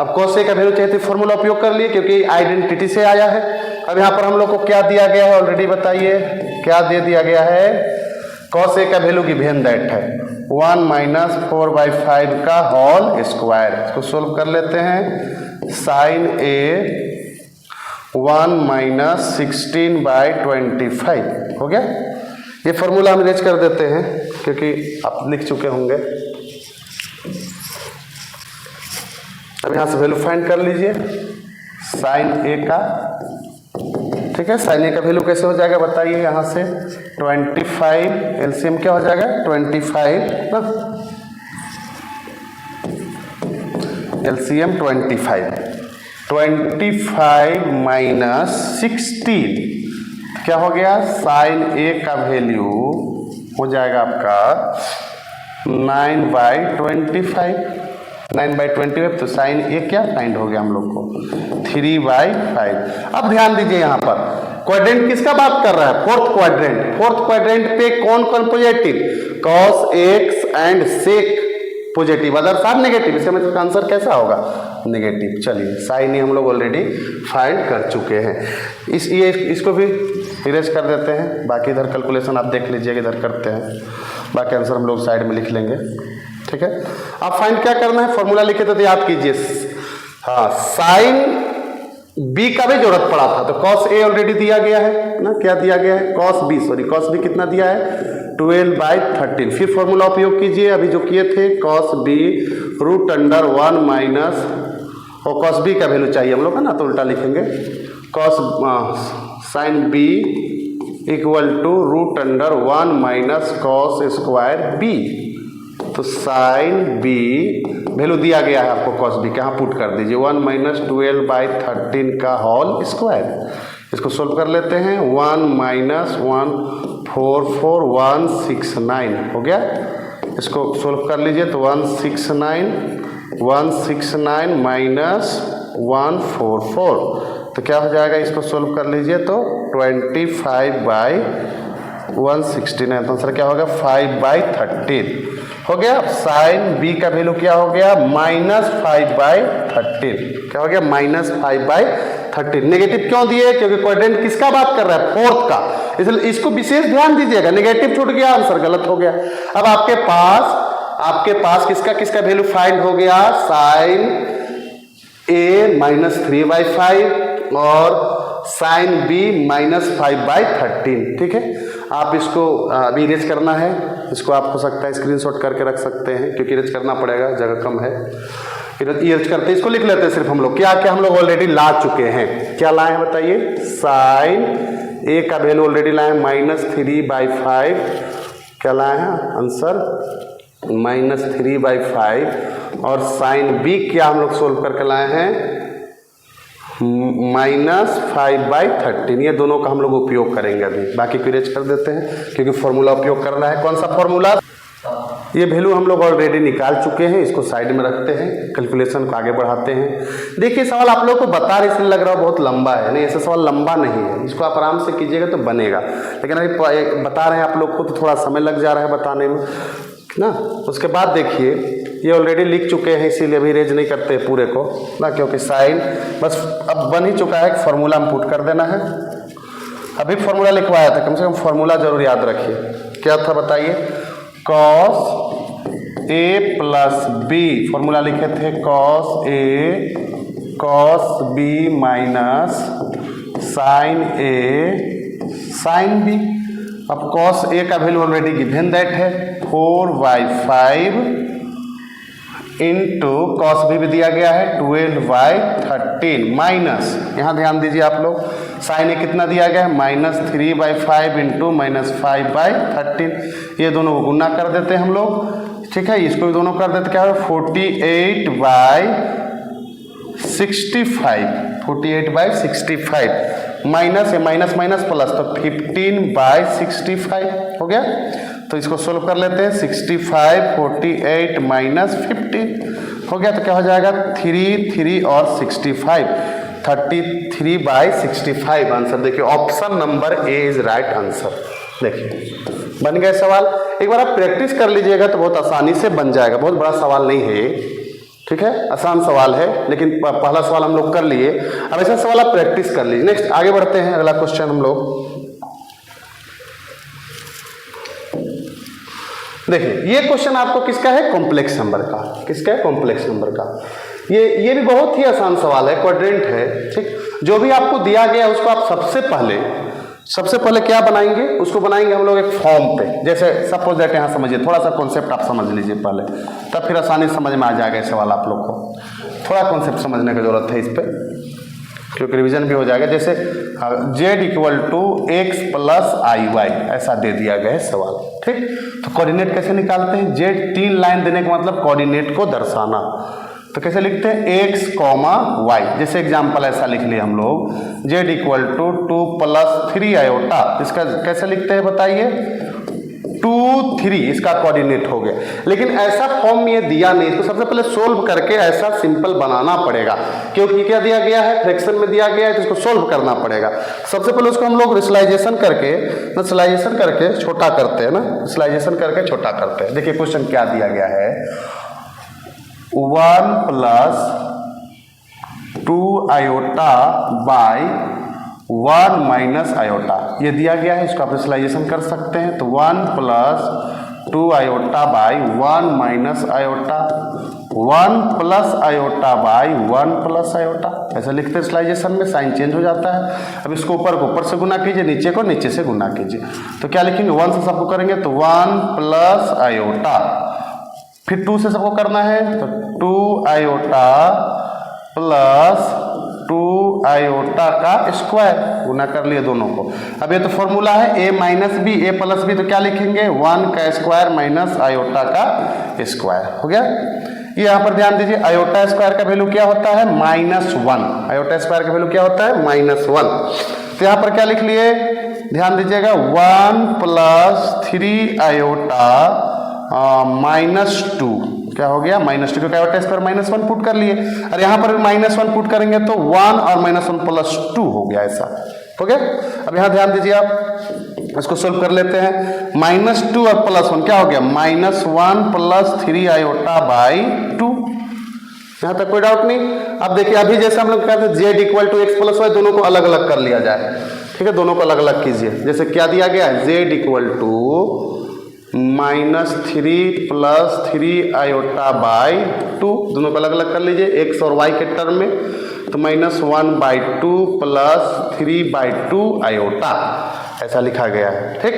अब cos a का वैल्यू चाहिए, फॉर्मूला उपयोग कर लिए क्योंकि आइडेंटिटी से आया है। अब यहाँ पर हम लोग को क्या दिया गया है ऑलरेडी बताइए, क्या दे दिया गया है, cos a का वैल्यू गिवन दैट है 1 माइनस 4/5 का होल स्क्वायर। इसको सोल्व कर लेते हैं, sin a 1 माइनस 16/25 हो गया। ये फॉर्मूला हम रेज कर देते हैं क्योंकि आप लिख चुके होंगे। अब यहाँ से वैल्यू फाइंड कर लीजिए sin a का, ठीक है। sin a का वैल्यू कैसे हो जाएगा बताइए, यहाँ से 25, एलसीएम क्या हो जाएगा 25 ना, एलसीएम 25 माइनस 16 क्या हो गया, sin a का वैल्यू हो जाएगा आपका 9/25, 9/25। तो sin a क्या फाइंड हो गया हम लोग को 3/5। अब ध्यान दीजिए यहाँ पर क्वाड्रेंट किसका बात कर रहा है, फोर्थ क्वाड्रेंट। फोर्थ क्वाड्रेंट पे कौन कौन positive, cos x and sec positive, other are negative. इसका मतलब आंसर कैसा होगा, नेगेटिव। चलिए sin a हम लोग ऑलरेडी फाइंड कर चुके हैं। इसको भी इरेज कर देते हैं, बाकी इधर कैलकुलेशन आप देख लीजिएगा, इधर करते हैं, बाकी आंसर हम लोग साइड में लिख लेंगे, ठीक है। आप फाइंड क्या करना है, फॉर्मूला लिखे थे तो याद कीजिए, हाँ sin b का भी जरूरत पड़ा था, तो cos a ऑलरेडी दिया गया है ना, क्या दिया गया है cos b कितना दिया है 12/13। फिर फॉर्मूला उपयोग कीजिए अभी जो किए थे, cos b √1 माइनस, और cos b का वैल्यू चाहिए हम लोग है ना, तो उल्टा लिखेंगे sin b equal to √1 minus cos square b। तो sin b वैल्यू दिया गया है आपको cos b, कहाँ पुट कर दीजिए 1 माइनस 12/13 का होल स्क्वायर। इसको सोल्व कर लेते हैं, 1 माइनस 144,169 हो गया। इसको सोल्व कर लीजिए तो 169 माइनस 144, तो क्या हो जाएगा, इसको सोल्व कर लीजिए तो 25/169, तो आंसर क्या होगा 5/13 हो गया। sin b का वैल्यू क्या हो गया -5/13, क्या हो गया -5/13। नेगेटिव क्यों दिए, क्योंकि क्वाड्रेंट किसका बात कर रहा है, फोर्थ का, इसलिए इसको विशेष ध्यान दीजिएगा। नेगेटिव छूट गया, आंसर गलत हो गया। अब आपके पास किसका वैल्यू फाइंड हो गया, sin a -3/5 और sin b -5/13, ठीक है। आप इसको अभी इरेज करना है, इसको आप हो सकता है स्क्रीनशॉट करके रख सकते हैं क्योंकि इरेज करना पड़ेगा, जगह कम है। इरेज करते हैं, इसको लिख लेते हैं सिर्फ हम लोग, क्या क्या हम लोग ऑलरेडी ला चुके हैं। क्या लाए हैं बताइए, sin a का वैल्यू ऑलरेडी लाए हैं -3/5, क्या लाए हैं आंसर -3/5, और sin b क्या हम लोग सोल्व करके लाए हैं -5/13। ये दोनों का हम लोग उपयोग करेंगे अभी, बाकी को इरेज कर देते हैं क्योंकि फॉर्मूला उपयोग करना है। कौन सा फॉर्मूला, ये वैल्यू हम लोग ऑलरेडी निकाल चुके हैं, इसको साइड में रखते हैं, कैलकुलेशन को आगे बढ़ाते हैं। देखिए सवाल आप लोग को बता रहे इसलिए लग रहा है बहुत लंबा है, नहीं ऐसा सवाल लंबा नहीं है, इसको आप आराम से कीजिएगा तो बनेगा। लेकिन अभी बता रहे हैं आप लोग को तो थोड़ा समय लग जा रहा है बताने में, ना। उसके बाद देखिए ये ऑलरेडी लिख चुके हैं, इसीलिए अभी रेज नहीं करते पूरे को ना, क्योंकि साइन बस अब बन ही चुका है, फॉर्मूला में पुट कर देना है। अभी फॉर्मूला लिखवाया था, कम से कम फॉर्मूला जरूर याद रखिए। क्या था बताइए, cos A plus B, formula लिखे थे cos A cos B minus sign A sine B. अब कॉस ए का वैल्यू ऑलरेडी गिवन दैट है 4/5 इंटू कॉस बी भी दिया गया है 12/13 माइनस, यहाँ ध्यान दीजिए आप लोग, साइन ए कितना दिया गया है -3/5 इंटू -5/13। ये दोनों को गुना कर देते हैं हम लोग, ठीक है। इसको भी दोनों कर देते, क्या है 48/65 माइनस, ये माइनस माइनस प्लस, तो 15/65 हो गया। तो इसको सोल्व कर लेते हैं, 65 48 माइनस 15 हो गया, तो क्या हो जाएगा 3 और 65 33/65 आंसर। देखिए option number a is right answer. देखिए बन गए सवाल। एक बार आप प्रैक्टिस कर लीजिएगा तो बहुत आसानी से बन जाएगा, बहुत बड़ा सवाल नहीं है ये, ठीक है, आसान सवाल है, लेकिन पहला सवाल हम लोग कर लिए। अब ऐसा सवाल आप प्रैक्टिस कर लीजिए। नेक्स्ट आगे बढ़ते हैं, अगला क्वेश्चन हम लोग देखिए। ये क्वेश्चन आपको किसका है, कॉम्प्लेक्स नंबर का। किसका है, कॉम्प्लेक्स नंबर का। ये भी बहुत ही आसान सवाल है, क्वाड्रेंट है, ठीक। जो भी आपको दिया गया उसको आप सबसे पहले क्या बनाएंगे, उसको बनाएंगे हम लोग एक फॉर्म पे। जैसे सपोज दैट, यहाँ समझिए, थोड़ा सा कॉन्सेप्ट आप समझ लीजिए पहले, तब फिर आसानी से समझ में आ जाएगा ये सवाल आप लोग को। थोड़ा कॉन्सेप्ट समझने की जरूरत है इस पर, क्योंकि रिवीजन भी हो जाएगा। जैसे z = x + iy ऐसा दे दिया गया है सवाल, ठीक। तो कोऑर्डिनेट कैसे निकालते हैं, z 3 लाइन देने का मतलब कोऑर्डिनेट को दर्शाना। तो कैसे लिखते हैं, x, y। जैसे एग्जांपल ऐसा लिख लिए हम लोग, z = 2 + 3 आयोटा। इसका कैसे लिखते हैं बताइए, 2 3, इसका कोऑर्डिनेट हो गया। लेकिन ऐसा फॉर्म में ये दिया नहीं, इसको सबसे पहले सोल्व करके ऐसा सिंपल बनाना पड़ेगा, क्योंकि क्या दिया गया है, फ्रैक्शन में दिया गया है, तो इसको सोल्व करना पड़ेगा। सबसे पहले उसको हम लोग रेशनलाइजेशन करके छोटा करते हैं ना, रेशनलाइजेशन करके छोटा करते हैं। देखिए क्वेश्चन क्या दिया गया है, 1 + 2 आयोटा बाई 1 माइनस आयोटा, ये दिया गया है। इसको आप रेशनलाइजेशन कर सकते हैं, तो 1 + 2 iota by 1 minus iota, 1 + iota by 1 + iota, ऐसा लिखते हैं रेशनलाइजेशन में। साइन चेंज हो जाता है। अब इसको ऊपर को ऊपर से गुना कीजिए, नीचे को नीचे से गुना कीजिए, तो क्या लिखेंगे, 1 से सबको करेंगे तो 1 + आयोटा, फिर 2 से सबको करना है तो 2 आयोटा प्लस 2 आयोटा का स्क्वायर, गुना कर लिए दोनों को। अब ये तो फॉर्मूला है a - b, a + b, तो क्या लिखेंगे 1 का स्क्वायर माइनस आयोटा का स्क्वायर, हो गया। ये यहाँ पर ध्यान दीजिए, आयोटा स्क्वायर का वैल्यू क्या होता है, -1। आयोटा स्क्वायर का वैल्यू क्या होता है, -1। तो यहाँ पर क्या लिख लिए, ध्यान दीजिएगा, 1 + 3 आयोटा -2, क्या हो गया, -2, क्योंकि आयोटा स्क्वायर -1 पुट कर लिए, और यहाँ पर भी -1 पुट करेंगे तो 1 और -1 + 2 हो गया, ऐसा हो गया। अब यहाँ ध्यान दीजिए, आप इसको सोल्व कर लेते हैं। -2 और +1 क्या हो गया, -1 + 3 आयोटा बाई 2। यहाँ तक कोई डाउट नहीं। अब देखिए, अभी जैसे हम लोग कहते हैं z = x + y, दोनों को अलग अलग कर लिया जाए, ठीक है, दोनों को अलग अलग कीजिए। जैसे क्या दिया गया है, z = -3 + 3 आयोटा बाई 2, दोनों को अलग अलग कर लीजिए x और y के टर्म में, तो -1/2 + 3/2 आयोटा, ऐसा लिखा गया है, ठीक।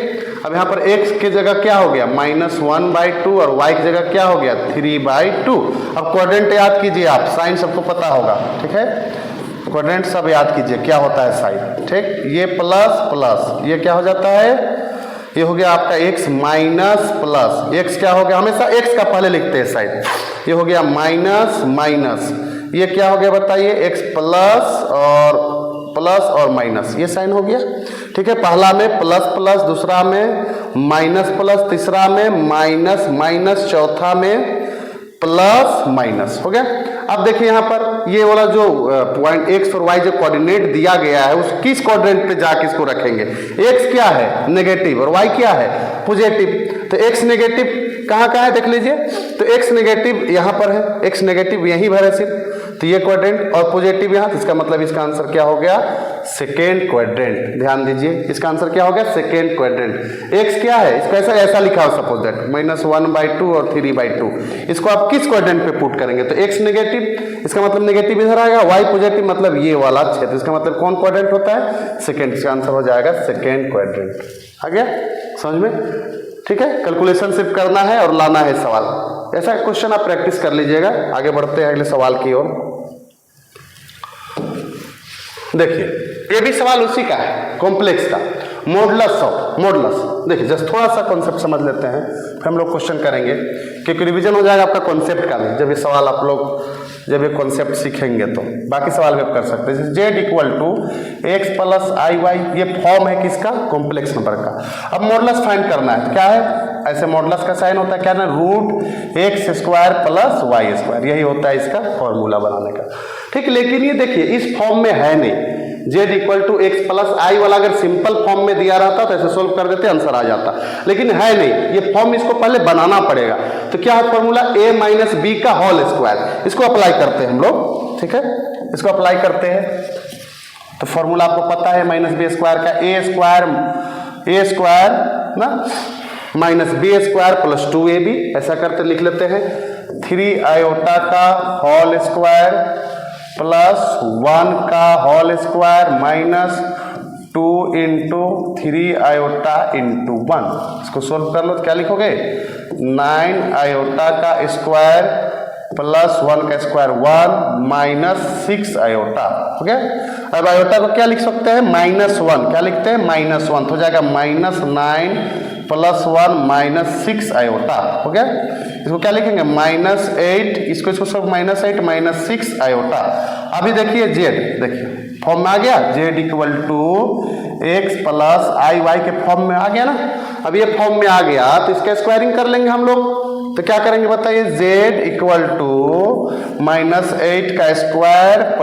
अब यहाँ पर x की जगह क्या हो गया, -1/2, और y की जगह क्या हो गया, 3/2। अब क्वाड्रेंट याद कीजिए आप, साइन सबको पता होगा, ठीक है, क्वाड्रेंट सब याद कीजिए क्या होता है साइन, ठीक। ये प्लस प्लस, ये क्या हो जाता है, ये हो गया आपका x माइनस प्लस, x क्या हो गया, हमेशा x का पहले लिखते हैं साइड, ये हो गया माइनस माइनस, ये क्या हो गया बताइए, x प्लस और माइनस, ये साइन हो गया, ठीक है। पहला में प्लस प्लस, दूसरा में माइनस प्लस, तीसरा में माइनस माइनस, चौथा में प्लस माइनस, हो गया। अब देखिए यहाँ पर ये वाला जो पॉइंट x और y जो कोऑर्डिनेट दिया गया है, उस किस क्वाड्रेंट पे जाके इसको रखेंगे, x क्या है नेगेटिव और y क्या है पॉजिटिव, तो x नेगेटिव कहाँ कहाँ है देख लीजिए, तो x नेगेटिव यहाँ पर है, x नेगेटिव यहीं पर है सिर्फ, तो ये क्वाड्रेंट और पॉजिटिव यहाँ, तो इसका मतलब इसका आंसर क्या हो गया, सेकेंड क्वाड्रेंट। ध्यान दीजिए इसका आंसर क्या हो गया, सेकेंड क्वाड्रेंट। x क्या है, इसको ऐसा लिखा हो सपोज दैट -1/2 और 3/2, इसको आप किस क्वाड्रेंट पे पुट करेंगे, तो x नेगेटिव, इसका मतलब नेगेटिव इधर आएगा, y पॉजिटिव मतलब ये वाला क्षेत्र, इसका मतलब कौन क्वाड्रेंट होता है, सेकेंड। इसका आंसर हो जाएगा सेकेंड क्वाड्रेंट। आ गया समझ में, ठीक है। कैलकुलेशन सिर्फ करना है और लाना है सवाल। ऐसा क्वेश्चन आप प्रैक्टिस कर लीजिएगा। आगे बढ़ते हैं अगले सवाल की ओर। देखिए ये भी सवाल उसी का है, कॉम्प्लेक्स का, मॉडुलस ऑफ मॉडुलस। देखिए जस्ट थोड़ा सा कॉन्सेप्ट समझ लेते हैं, फिर हम लोग क्वेश्चन करेंगे, क्योंकि रिवीजन हो जाएगा आपका कॉन्सेप्ट का भी। जब ये सवाल आप लोग जब ये कॉन्सेप्ट सीखेंगे तो बाकी सवाल भी आप कर सकते हैं। z = x + iy, ये फॉर्म है किसका, कॉम्प्लेक्स नंबर का। अब मॉडुलस फाइंड करना है, क्या है, ऐसे मॉडुलस का साइन होता है क्या ना, √x² + y², यही होता है इसका फॉर्मूला बनाने का, ठीक। लेकिन ये देखिए इस फॉर्म में है नहीं, z = x + i वाला अगर सिंपल फॉर्म में दिया रहता तो ऐसे सोल्व कर देते आंसर आ जाता, लेकिन है नहीं, ये फॉर्म इसको पहले बनाना पड़ेगा। तो क्या है फॉर्मूला, a - b का होल स्क्वायर, इसको अप्लाई करते हैं हम लोग, ठीक है, इसको अप्लाई करते हैं। तो फॉर्मूला आपको पता है -b² का, a स्क्वायर ना -b² + 2ab, ऐसा करते लिख लेते हैं, 3i का होल स्क्वायर +1 का होल स्क्वायर -2 × 3i × 1। इसको सोल्व कर लो तो क्या लिखोगे, 9i का स्क्वायर +1 का स्क्वायर 1 -6i। ओके, अब आयोटा को क्या लिख सकते हैं, -1, क्या लिखते हैं, -1, तो हो जाएगा -9 + 1 -6i। हो गया, इसको क्या लिखेंगे, -8, इसको सब -8 -6i। अभी देखिए z, देखिए फॉर्म में आ गया, z = x + iy के फॉर्म में आ गया ना। अब ये फॉर्म में आ गया तो इसका स्क्वायरिंग कर लेंगे हम लोग, तो क्या करेंगे बताइए, z = -8 का स्क्वायर +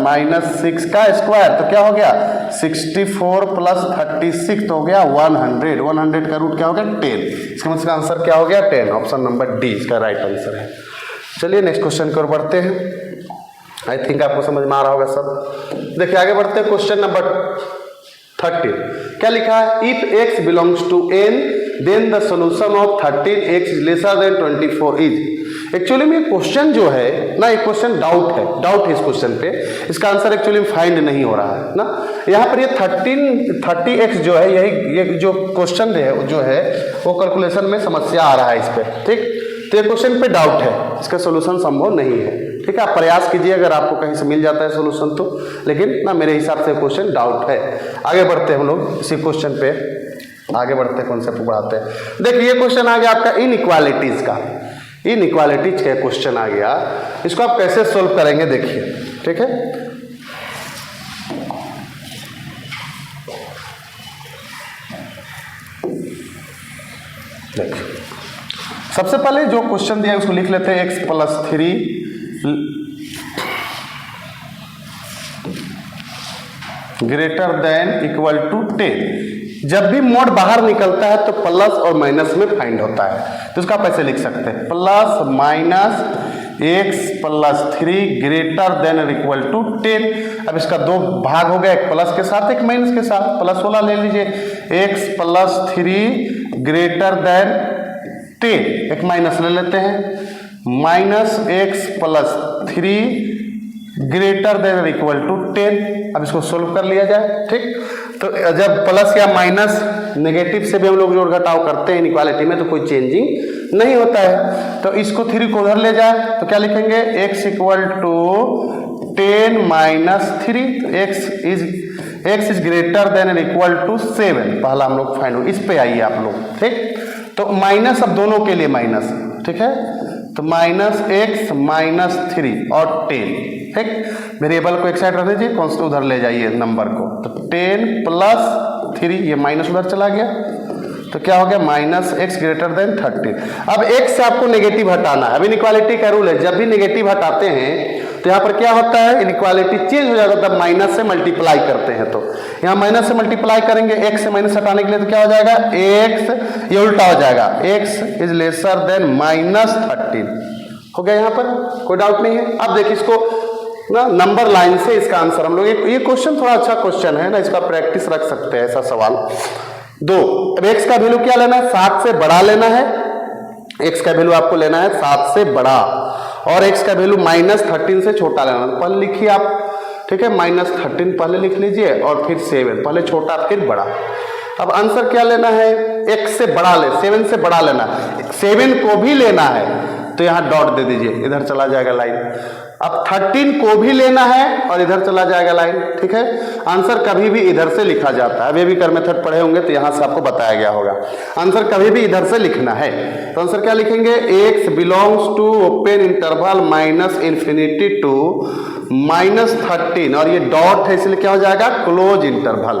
-6 का स्क्वायर, तो क्या हो गया, 64 + 36, तो हो गया 100। 100 का रूट क्या हो गया, 10। इसका मतलब आंसर क्या हो गया, 10। ऑप्शन नंबर डी इसका राइट आंसर है। चलिए नेक्स्ट क्वेश्चन की ओर बढ़ते हैं। आई थिंक आपको समझ में आ रहा होगा सब। देखिए आगे बढ़ते हैं, क्वेश्चन नंबर 13। क्या लिखा है, if x belongs to n then the solution of 13x < 24 is. Actually में क्वेश्चन जो है ना, एक क्वेश्चन डाउट है इस क्वेश्चन पे, इसका आंसर एक्चुअली फाइंड नहीं हो रहा है ना। यहाँ पर ये 30x जो है, यही ये जो क्वेश्चन है जो है वो कैलकुलेशन में समस्या आ रहा है इस पे, ठीक। तो ये क्वेश्चन पे डाउट है, इसका सोल्यूशन संभव नहीं है, ठीक है। आप प्रयास कीजिए अगर आपको कहीं से मिल जाता है सोल्यूशन तो, लेकिन ना मेरे हिसाब से क्वेश्चन डाउट है। आगे बढ़ते हैं हम लोग इसी क्वेश्चन पे, आगे बढ़ते हैं, कॉन्सेप्ट बढ़ाते हैं। देखिए ये क्वेश्चन आ गया आपका इनइक्वालिटीज का, इनइक्वालिटीज का क्वेश्चन आ गया, इसको आप कैसे सोल्व करेंगे देखिए, ठीक है। देखिए सबसे पहले जो क्वेश्चन दिया है उसको लिख लेते हैं, x + 3 > 10। जब भी मोड बाहर निकलता है तो प्लस और माइनस में फाइंड होता है, तो इसका आप ऐसे लिख सकते हैं, +- x + 3 > 10। अब इसका दो भाग हो गया, एक प्लस के साथ एक माइनस के साथ, प्लस वाला ले लीजिए, x + 3 > 10, एक माइनस ले लेते हैं, -x + 3 > 10। अब इसको सोल्व कर लिया जाए, ठीक। तो जब प्लस या माइनस नेगेटिव से भी हम लोग जोड़ घटाव करते हैं इनइक्वालिटी में तो कोई चेंजिंग नहीं होता है। तो इसको 3 को उधर ले जाए तो क्या लिखेंगे, x = 10 - 3, तो x इज > 7। पहला हम लोग फाइंड, इस पे आइए आप लोग, ठीक। तो माइनस अब दोनों के लिए माइनस, ठीक है, तो -x - 3 और 10, ठीक। वेरिएबल को एक साइड रख दीजिए, कौन सा उधर ले जाइए नंबर को, तो 10 + 3, ये माइनस उधर चला गया, तो क्या हो गया माइनस एक्स ग्रेटर देन 13। अब x से आपको नेगेटिव हटाना है। अब इनइक्वालिटी का रूल है, जब भी नेगेटिव हटाते हैं तो यहाँ पर क्या होता है, इनइक्वालिटी चेंज हो जाता है, तब माइनस से मल्टीप्लाई करते हैं। तो यहाँ माइनस से मल्टीप्लाई करेंगे x से माइनस हटाने के लिए, तो क्या हो जाएगा x, ये उल्टा हो जाएगा, x is lesser than minus 13 हो गया। यहाँ पर कोई डाउट नहीं है। अब देखिए इसको ना नंबर लाइन से इसका आंसर हम लोग, ये क्वेश्चन थोड़ा अच्छा क्वेश्चन है ना, इसका प्रैक्टिस रख सकते हैं ऐसा सवाल। दो, अब x का वैल्यू क्या लेना है, 7 से बड़ा लेना है। x का वैल्यू आपको लेना है 7 से बड़ा, और x का वैल्यू माइनस 13 से छोटा लेना है। पहले लिखिए आप, ठीक है, माइनस 13 पहले लिख लीजिए और फिर 7, पहले छोटा फिर बड़ा। अब आंसर क्या लेना है, x से बड़ा ले, 7 से बड़ा लेना है, 7 को भी लेना है तो यहां डॉट दे दीजिए, इधर चला जाएगा लाइन। अब 13 को भी लेना है और इधर चला जाएगा लाइन, ठीक है। आंसर कभी भी इधर से लिखा जाता है, अभी भी कर मेथड पढ़े होंगे तो यहां से आपको बताया गया होगा। आंसर कभी भी इधर से लिखना है, तो आंसर क्या लिखेंगे, x belongs to open interval minus infinity to minus 13, और ये डॉट है इसलिए क्या हो जाएगा क्लोज इंटरवल।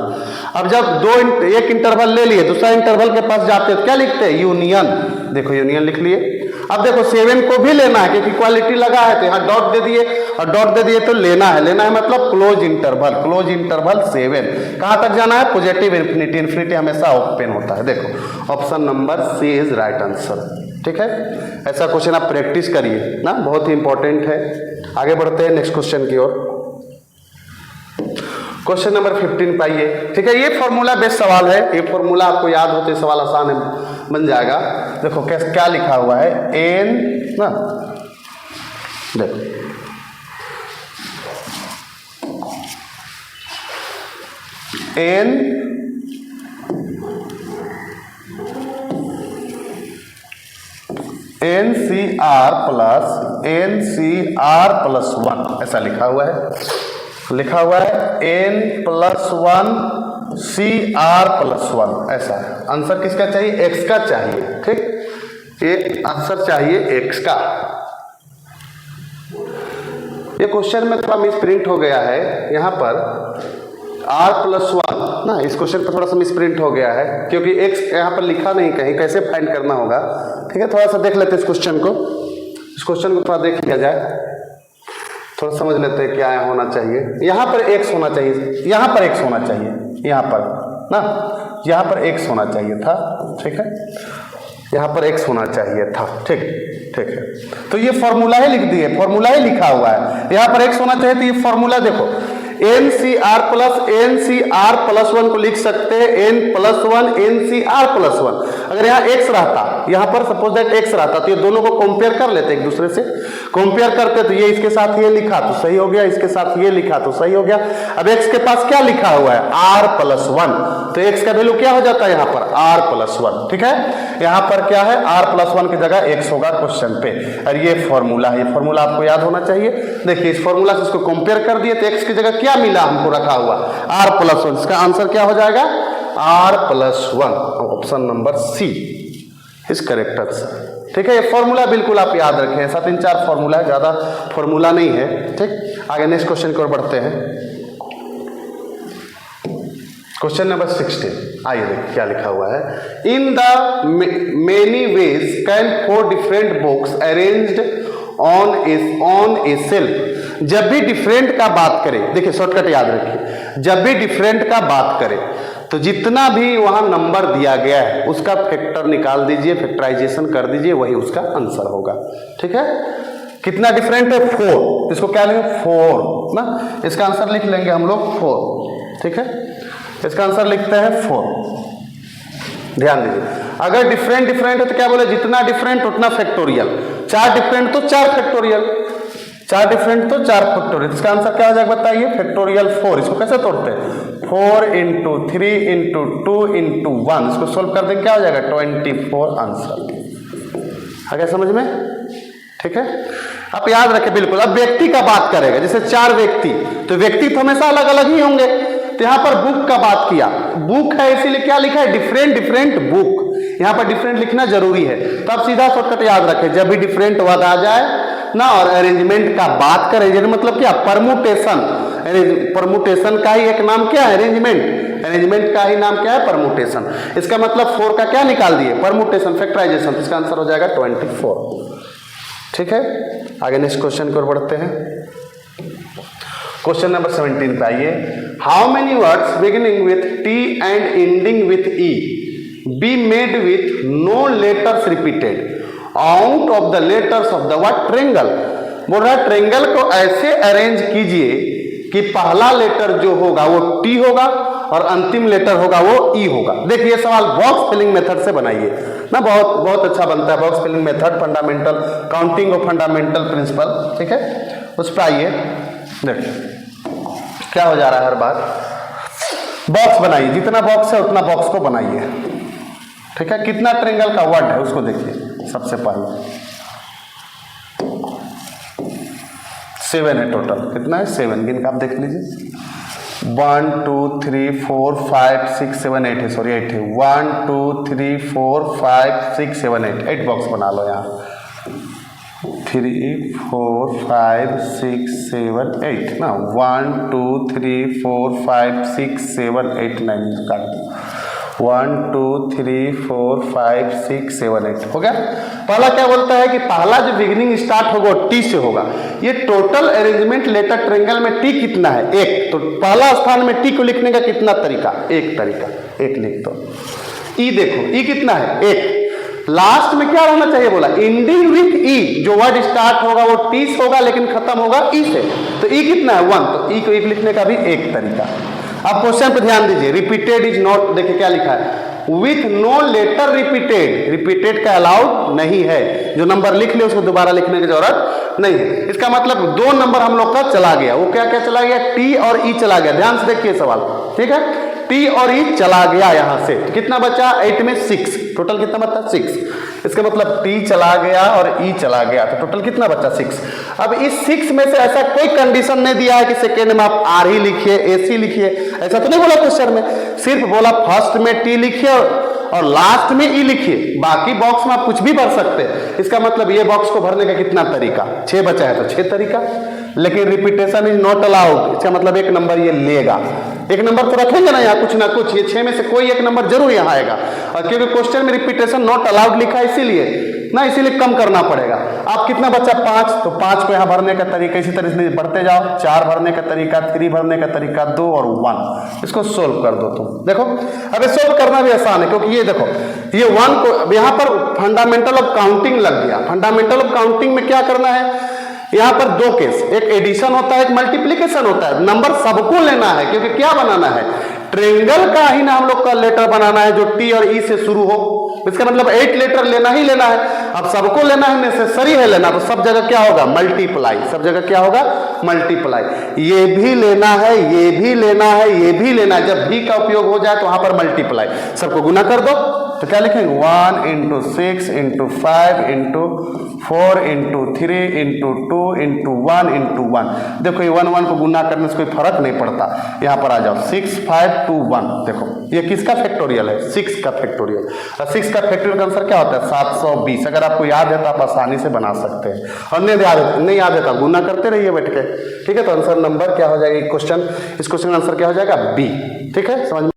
अब जब एक इंटरवल ले लिए, दूसरा इंटरवल के पास जाते हैं तो क्या लिखते हैं, यूनियन। देखो यूनियन लिख लिए। अब देखो 7 को भी लेना है क्योंकि इक्वालिटी लगा है, तो यहाँ डॉट दे दिए, और डॉट दे दिए तो लेना है मतलब क्लोज इंटरवल, क्लोज इंटरवल 7 कहां तक जाना है, पॉजिटिव इंफिनिटी। इंफिनिटी हमेशा ओपन होता है। देखो option number C is right answer, ठीक है। ऐसा क्वेश्चन आप प्रैक्टिस करिए ना, बहुत ही इंपॉर्टेंट है। आगे बढ़ते हैं नेक्स्ट क्वेश्चन की ओर। क्वेश्चन नंबर 15 पाइए, ठीक है। ये फॉर्मूला बेस्ड सवाल है, ये फॉर्मूला आपको याद होते सवाल आसान है, बन जाएगा। देखो क्या लिखा हुआ है, एन ना, देखो एन NCR प्लस 1 ऐसा लिखा हुआ है, लिखा हुआ है N+1 CR प्लस 1 ऐसा है। आंसर किसका चाहिए, x का चाहिए, ठीक। ये आंसर चाहिए x का। ये क्वेश्चन में थोड़ा मिस प्रिंट हो गया है, यहाँ पर R+1 ना, इस क्वेश्चन पर थोड़ा सा मिस प्रिंट हो गया है क्योंकि x यहाँ पर लिखा नहीं कहीं, कैसे फाइंड करना होगा, ठीक है। थोड़ा सा देख लेते हैं इस क्वेश्चन को थोड़ा देख लिया जाए, थोड़ा समझ लेते हैं क्या होना चाहिए। यहाँ पर x होना चाहिए, यहाँ पर x होना चाहिए, यहाँ पर ना, यहाँ पर x होना चाहिए था, ठीक है, यहाँ पर x होना चाहिए था, ठीक है। तो ये फॉर्मूला ही लिख दिए, फॉर्मूला ही लिखा हुआ है, यहाँ पर x होना चाहिए, तो ये फॉर्मूला देखो NCR प्लस 1 को लिख सकते हैं N+1 NCR प्लस 1। अगर यहाँ x रहता, यहाँ पर सपोज दैट x रहता, तो ये दोनों को कंपेयर कर लेते, एक दूसरे से कंपेयर करते, तो ये इसके साथ ये लिखा तो सही हो गया, इसके साथ ये लिखा तो सही हो गया। अब x के पास क्या लिखा हुआ है, R+1, तो x का वैल्यू क्या हो जाता है यहाँ पर R+1, ठीक है। यहाँ पर क्या है, R+1 की जगह x होगा क्वेश्चन पे, और ये फॉर्मूला है, ये फॉर्मूला आपको याद होना चाहिए। देखिए इस फॉर्मूला से इसको कंपेयर कर दिए तो x की जगह क्या मिला हमको रखा हुआ R+1, इसका आंसर क्या हो जाएगा R+1, ऑप्शन नंबर सी इस करेक्ट आंसर, ठीक है। ये फॉर्मूला बिल्कुल आप याद रखें, ऐसा 3-4 फॉर्मूला है, ज्यादा फॉर्मूला नहीं है, ठीक। आगे नेक्स्ट क्वेश्चन की ओर बढ़ते हैं। क्वेश्चन नंबर 16, आइए देखिए क्या लिखा हुआ है। In the many ways can 4 different books arranged on A self. जब भी डिफरेंट का बात करें, देखिए शॉर्टकट याद रखिए, जब भी डिफरेंट का बात करें तो जितना भी वहां नंबर दिया गया है उसका फैक्टर निकाल दीजिए, फैक्टराइजेशन कर दीजिए, वही उसका आंसर होगा, ठीक है। कितना डिफरेंट है, 4, इसको क्या लेंगे 4 ना, इसका आंसर लिख लेंगे हम लोग 4, ठीक है। इसका आंसर लिखते हैं 4। ध्यान दीजिए, अगर डिफरेंट है तो क्या बोले, जितना डिफरेंट उतना फैक्टोरियल, 4 डिफरेंट तो 4 फैक्टोरियल, 4 डिफरेंट तो 4 फैक्टोरियल। इसका आंसर क्या हो जाएगा बताइए, फैक्टोरियल 4। इसको कैसे तोड़ते हैं, 4 × 3 × 2 × 1, इसको सोल्व कर देंगे क्या हो जाएगा 24 आंसर। आ गया समझ में, ठीक है। आप याद रखें बिल्कुल। अब व्यक्ति का बात करेगा, जैसे 4 व्यक्ति, तो व्यक्ति तो हमेशा अलग अलग ही होंगे, तो यहाँ पर बुक का बात किया, बुक है इसीलिए क्या लिखा है, डिफरेंट बुक, यहाँ पर डिफरेंट लिखना जरूरी है। तो आप सीधा शॉर्टकट याद रखें, जब भी डिफरेंट वर्ड आ जाए ना और अरेंजमेंट का बात करें, मतलब क्या, परमुटेशन का ही एक नाम क्या है, अरेंजमेंट। अरेंजमेंट का ही नाम क्या है? परमुटेशन। इसका मतलब 4 का क्या निकाल दिए? Permutation, factorisation. इसका आंसर हो जाएगा 24। ठीक है, आगे नेक्स्ट क्वेश्चन की ओर बढ़ते हैं। क्वेश्चन नंबर 17 पे आइए। How many words beginning with T and ending with E be made with no letters repeated out of the letters of the word triangle. बोल रहा है ट्रेंगल को ऐसे अरेंज कीजिए कि पहला लेटर जो होगा वो टी होगा और अंतिम लेटर होगा वो ई होगा। देखिए सवाल बॉक्स फिलिंग मेथड से बनाइए ना, बहुत बहुत अच्छा बनता है box filling method, fundamental counting और फंडामेंटल प्रिंसिपल। ठीक है, उस पर आइए। देखिए क्या हो जा रहा है, हर बार बॉक्स बनाइए, जितना बॉक्स है उतना बॉक्स को बनाइए। ठीक है, कितना ट्रेंगल का वर्ड है उसको देखिए। सबसे पहले 7 है टोटल। कितना है? 7। गिन का आप देख लीजिए। 1 2 3 4 5 6 7 8 है, सॉरी 8 है। 1 2 3 4 5 6 7 8, 8 बॉक्स बना लो यहाँ। 3 4 5 6 7 8 ना, 1 2 3 4 5 6 7 8 9 काट दो। 1 2 3 4 5 6 7 8 हो गया। पहला क्या बोलता है कि पहला जो बिगिनिंग स्टार्ट होगा टी से होगा। ये टोटल अरेंजमेंट लेटर ट्रेंगल में टी कितना है? 1। तो पहला स्थान में टी को लिखने का कितना तरीका? एक तरीका, 1 लिख दो। ई देखो, ई कितना है? 1। लास्ट में क्या रहना चाहिए? बोला एंडिंग विथ ई, जो वर्ड स्टार्ट होगा वो टी से होगा लेकिन खत्म होगा ई से। तो ई कितना है? 1। तो ई को 1 लिखने का भी एक तरीका। अब क्वेश्चन पे ध्यान दीजिए। रिपीटेड इज नॉट, देखिए क्या लिखा है? With no letter repeated. Repeated का अलाउड नहीं है। जो नंबर लिख ले उसको दोबारा लिखने की जरूरत नहीं है। इसका मतलब 2 नंबर हम लोग का चला गया। वो क्या क्या चला गया? टी और ई चला गया। ध्यान से देखिए सवाल। ठीक है, टी और ई चला गया यहां से। कितना बचा? 8 में 6। टोटल कितना बचा? 6। इसका मतलब टी चला गया और ई चला गया, तो टोटल कितना बचा? 6। अब इस 6 में से ऐसा कोई कंडीशन नहीं दिया है कि सेकेंड में आप आर ही लिखिए, एसी लिखिए, ऐसा तो नहीं बोला क्वेश्चन में। सिर्फ बोला फर्स्ट में टी लिखिए और लास्ट में ई लिखिए। बाकी बॉक्स में आप कुछ भी भर सकते हैं। इसका मतलब ये बॉक्स को भरने का कितना तरीका? 6 बचा है तो 6 तरीका। लेकिन रिपीटेशन इज नॉट अलाउड। इसका मतलब 1 नंबर ये लेगा। 1 नंबर तो रखेंगे ना यहाँ कुछ ना कुछ। ये 6 में से कोई 1 नंबर जरूर यहाँ आएगा। और क्योंकि क्वेश्चन में रिपीटेशन नॉट अलाउड लिखा है इसीलिए ना, इसीलिए कम करना पड़ेगा। आप कितना बचा? 5। तो 5 को यहाँ भरने का तरीका इसी तरह से बढ़ते जाओ। 4 भरने का तरीका, 3 भरने का तरीका, 2 और 1। इसको सोल्व कर दो तुम। देखो अब सोल्व करना भी आसान है, क्योंकि ये देखो ये 1 को यहाँ पर फंडामेंटल ऑफ काउंटिंग लग गया। फंडामेंटल ऑफ काउंटिंग में क्या करना है? यहाँ पर 2 केस, एक एडिशन होता है, एक मल्टीप्लीकेशन होता है। नंबर सबको लेना है, क्योंकि क्या बनाना है? ट्रेंगल का ही ना हम लोग का लेटर बनाना है जो टी और ई से शुरू हो। इसका मतलब 8 लेटर लेना ही लेना है। अब सबको लेना है, नेसेसरी है लेना, तो सब जगह क्या होगा? मल्टीप्लाई। सब जगह क्या होगा? मल्टीप्लाई। ये भी लेना है, ये भी लेना है, ये भी लेना है। जब भी का उपयोग हो जाए तो वहां पर मल्टीप्लाई। सबको गुना कर दो तो क्या लिखेंगे? 1 × 6 × 5 × 4 × 3 × 2 × 1 × 1। देखो ये 1 1 को गुना करने से कोई फर्क नहीं पड़ता। यहाँ पर आ जाओ 6 5 2 1। देखो ये किसका फैक्टोरियल है? 6 का फैक्टोरियल। और 6 का फैक्टोरियल का आंसर क्या होता है? 720। अगर आपको याद है तो आप आसानी से बना सकते हैं, और नहीं याद है तो गुना करते रहिए बैठ के। ठीक है, तो आंसर नंबर क्या हो जाएगा? इस क्वेश्चन का आंसर क्या हो जाएगा? बी। ठीक है, समझ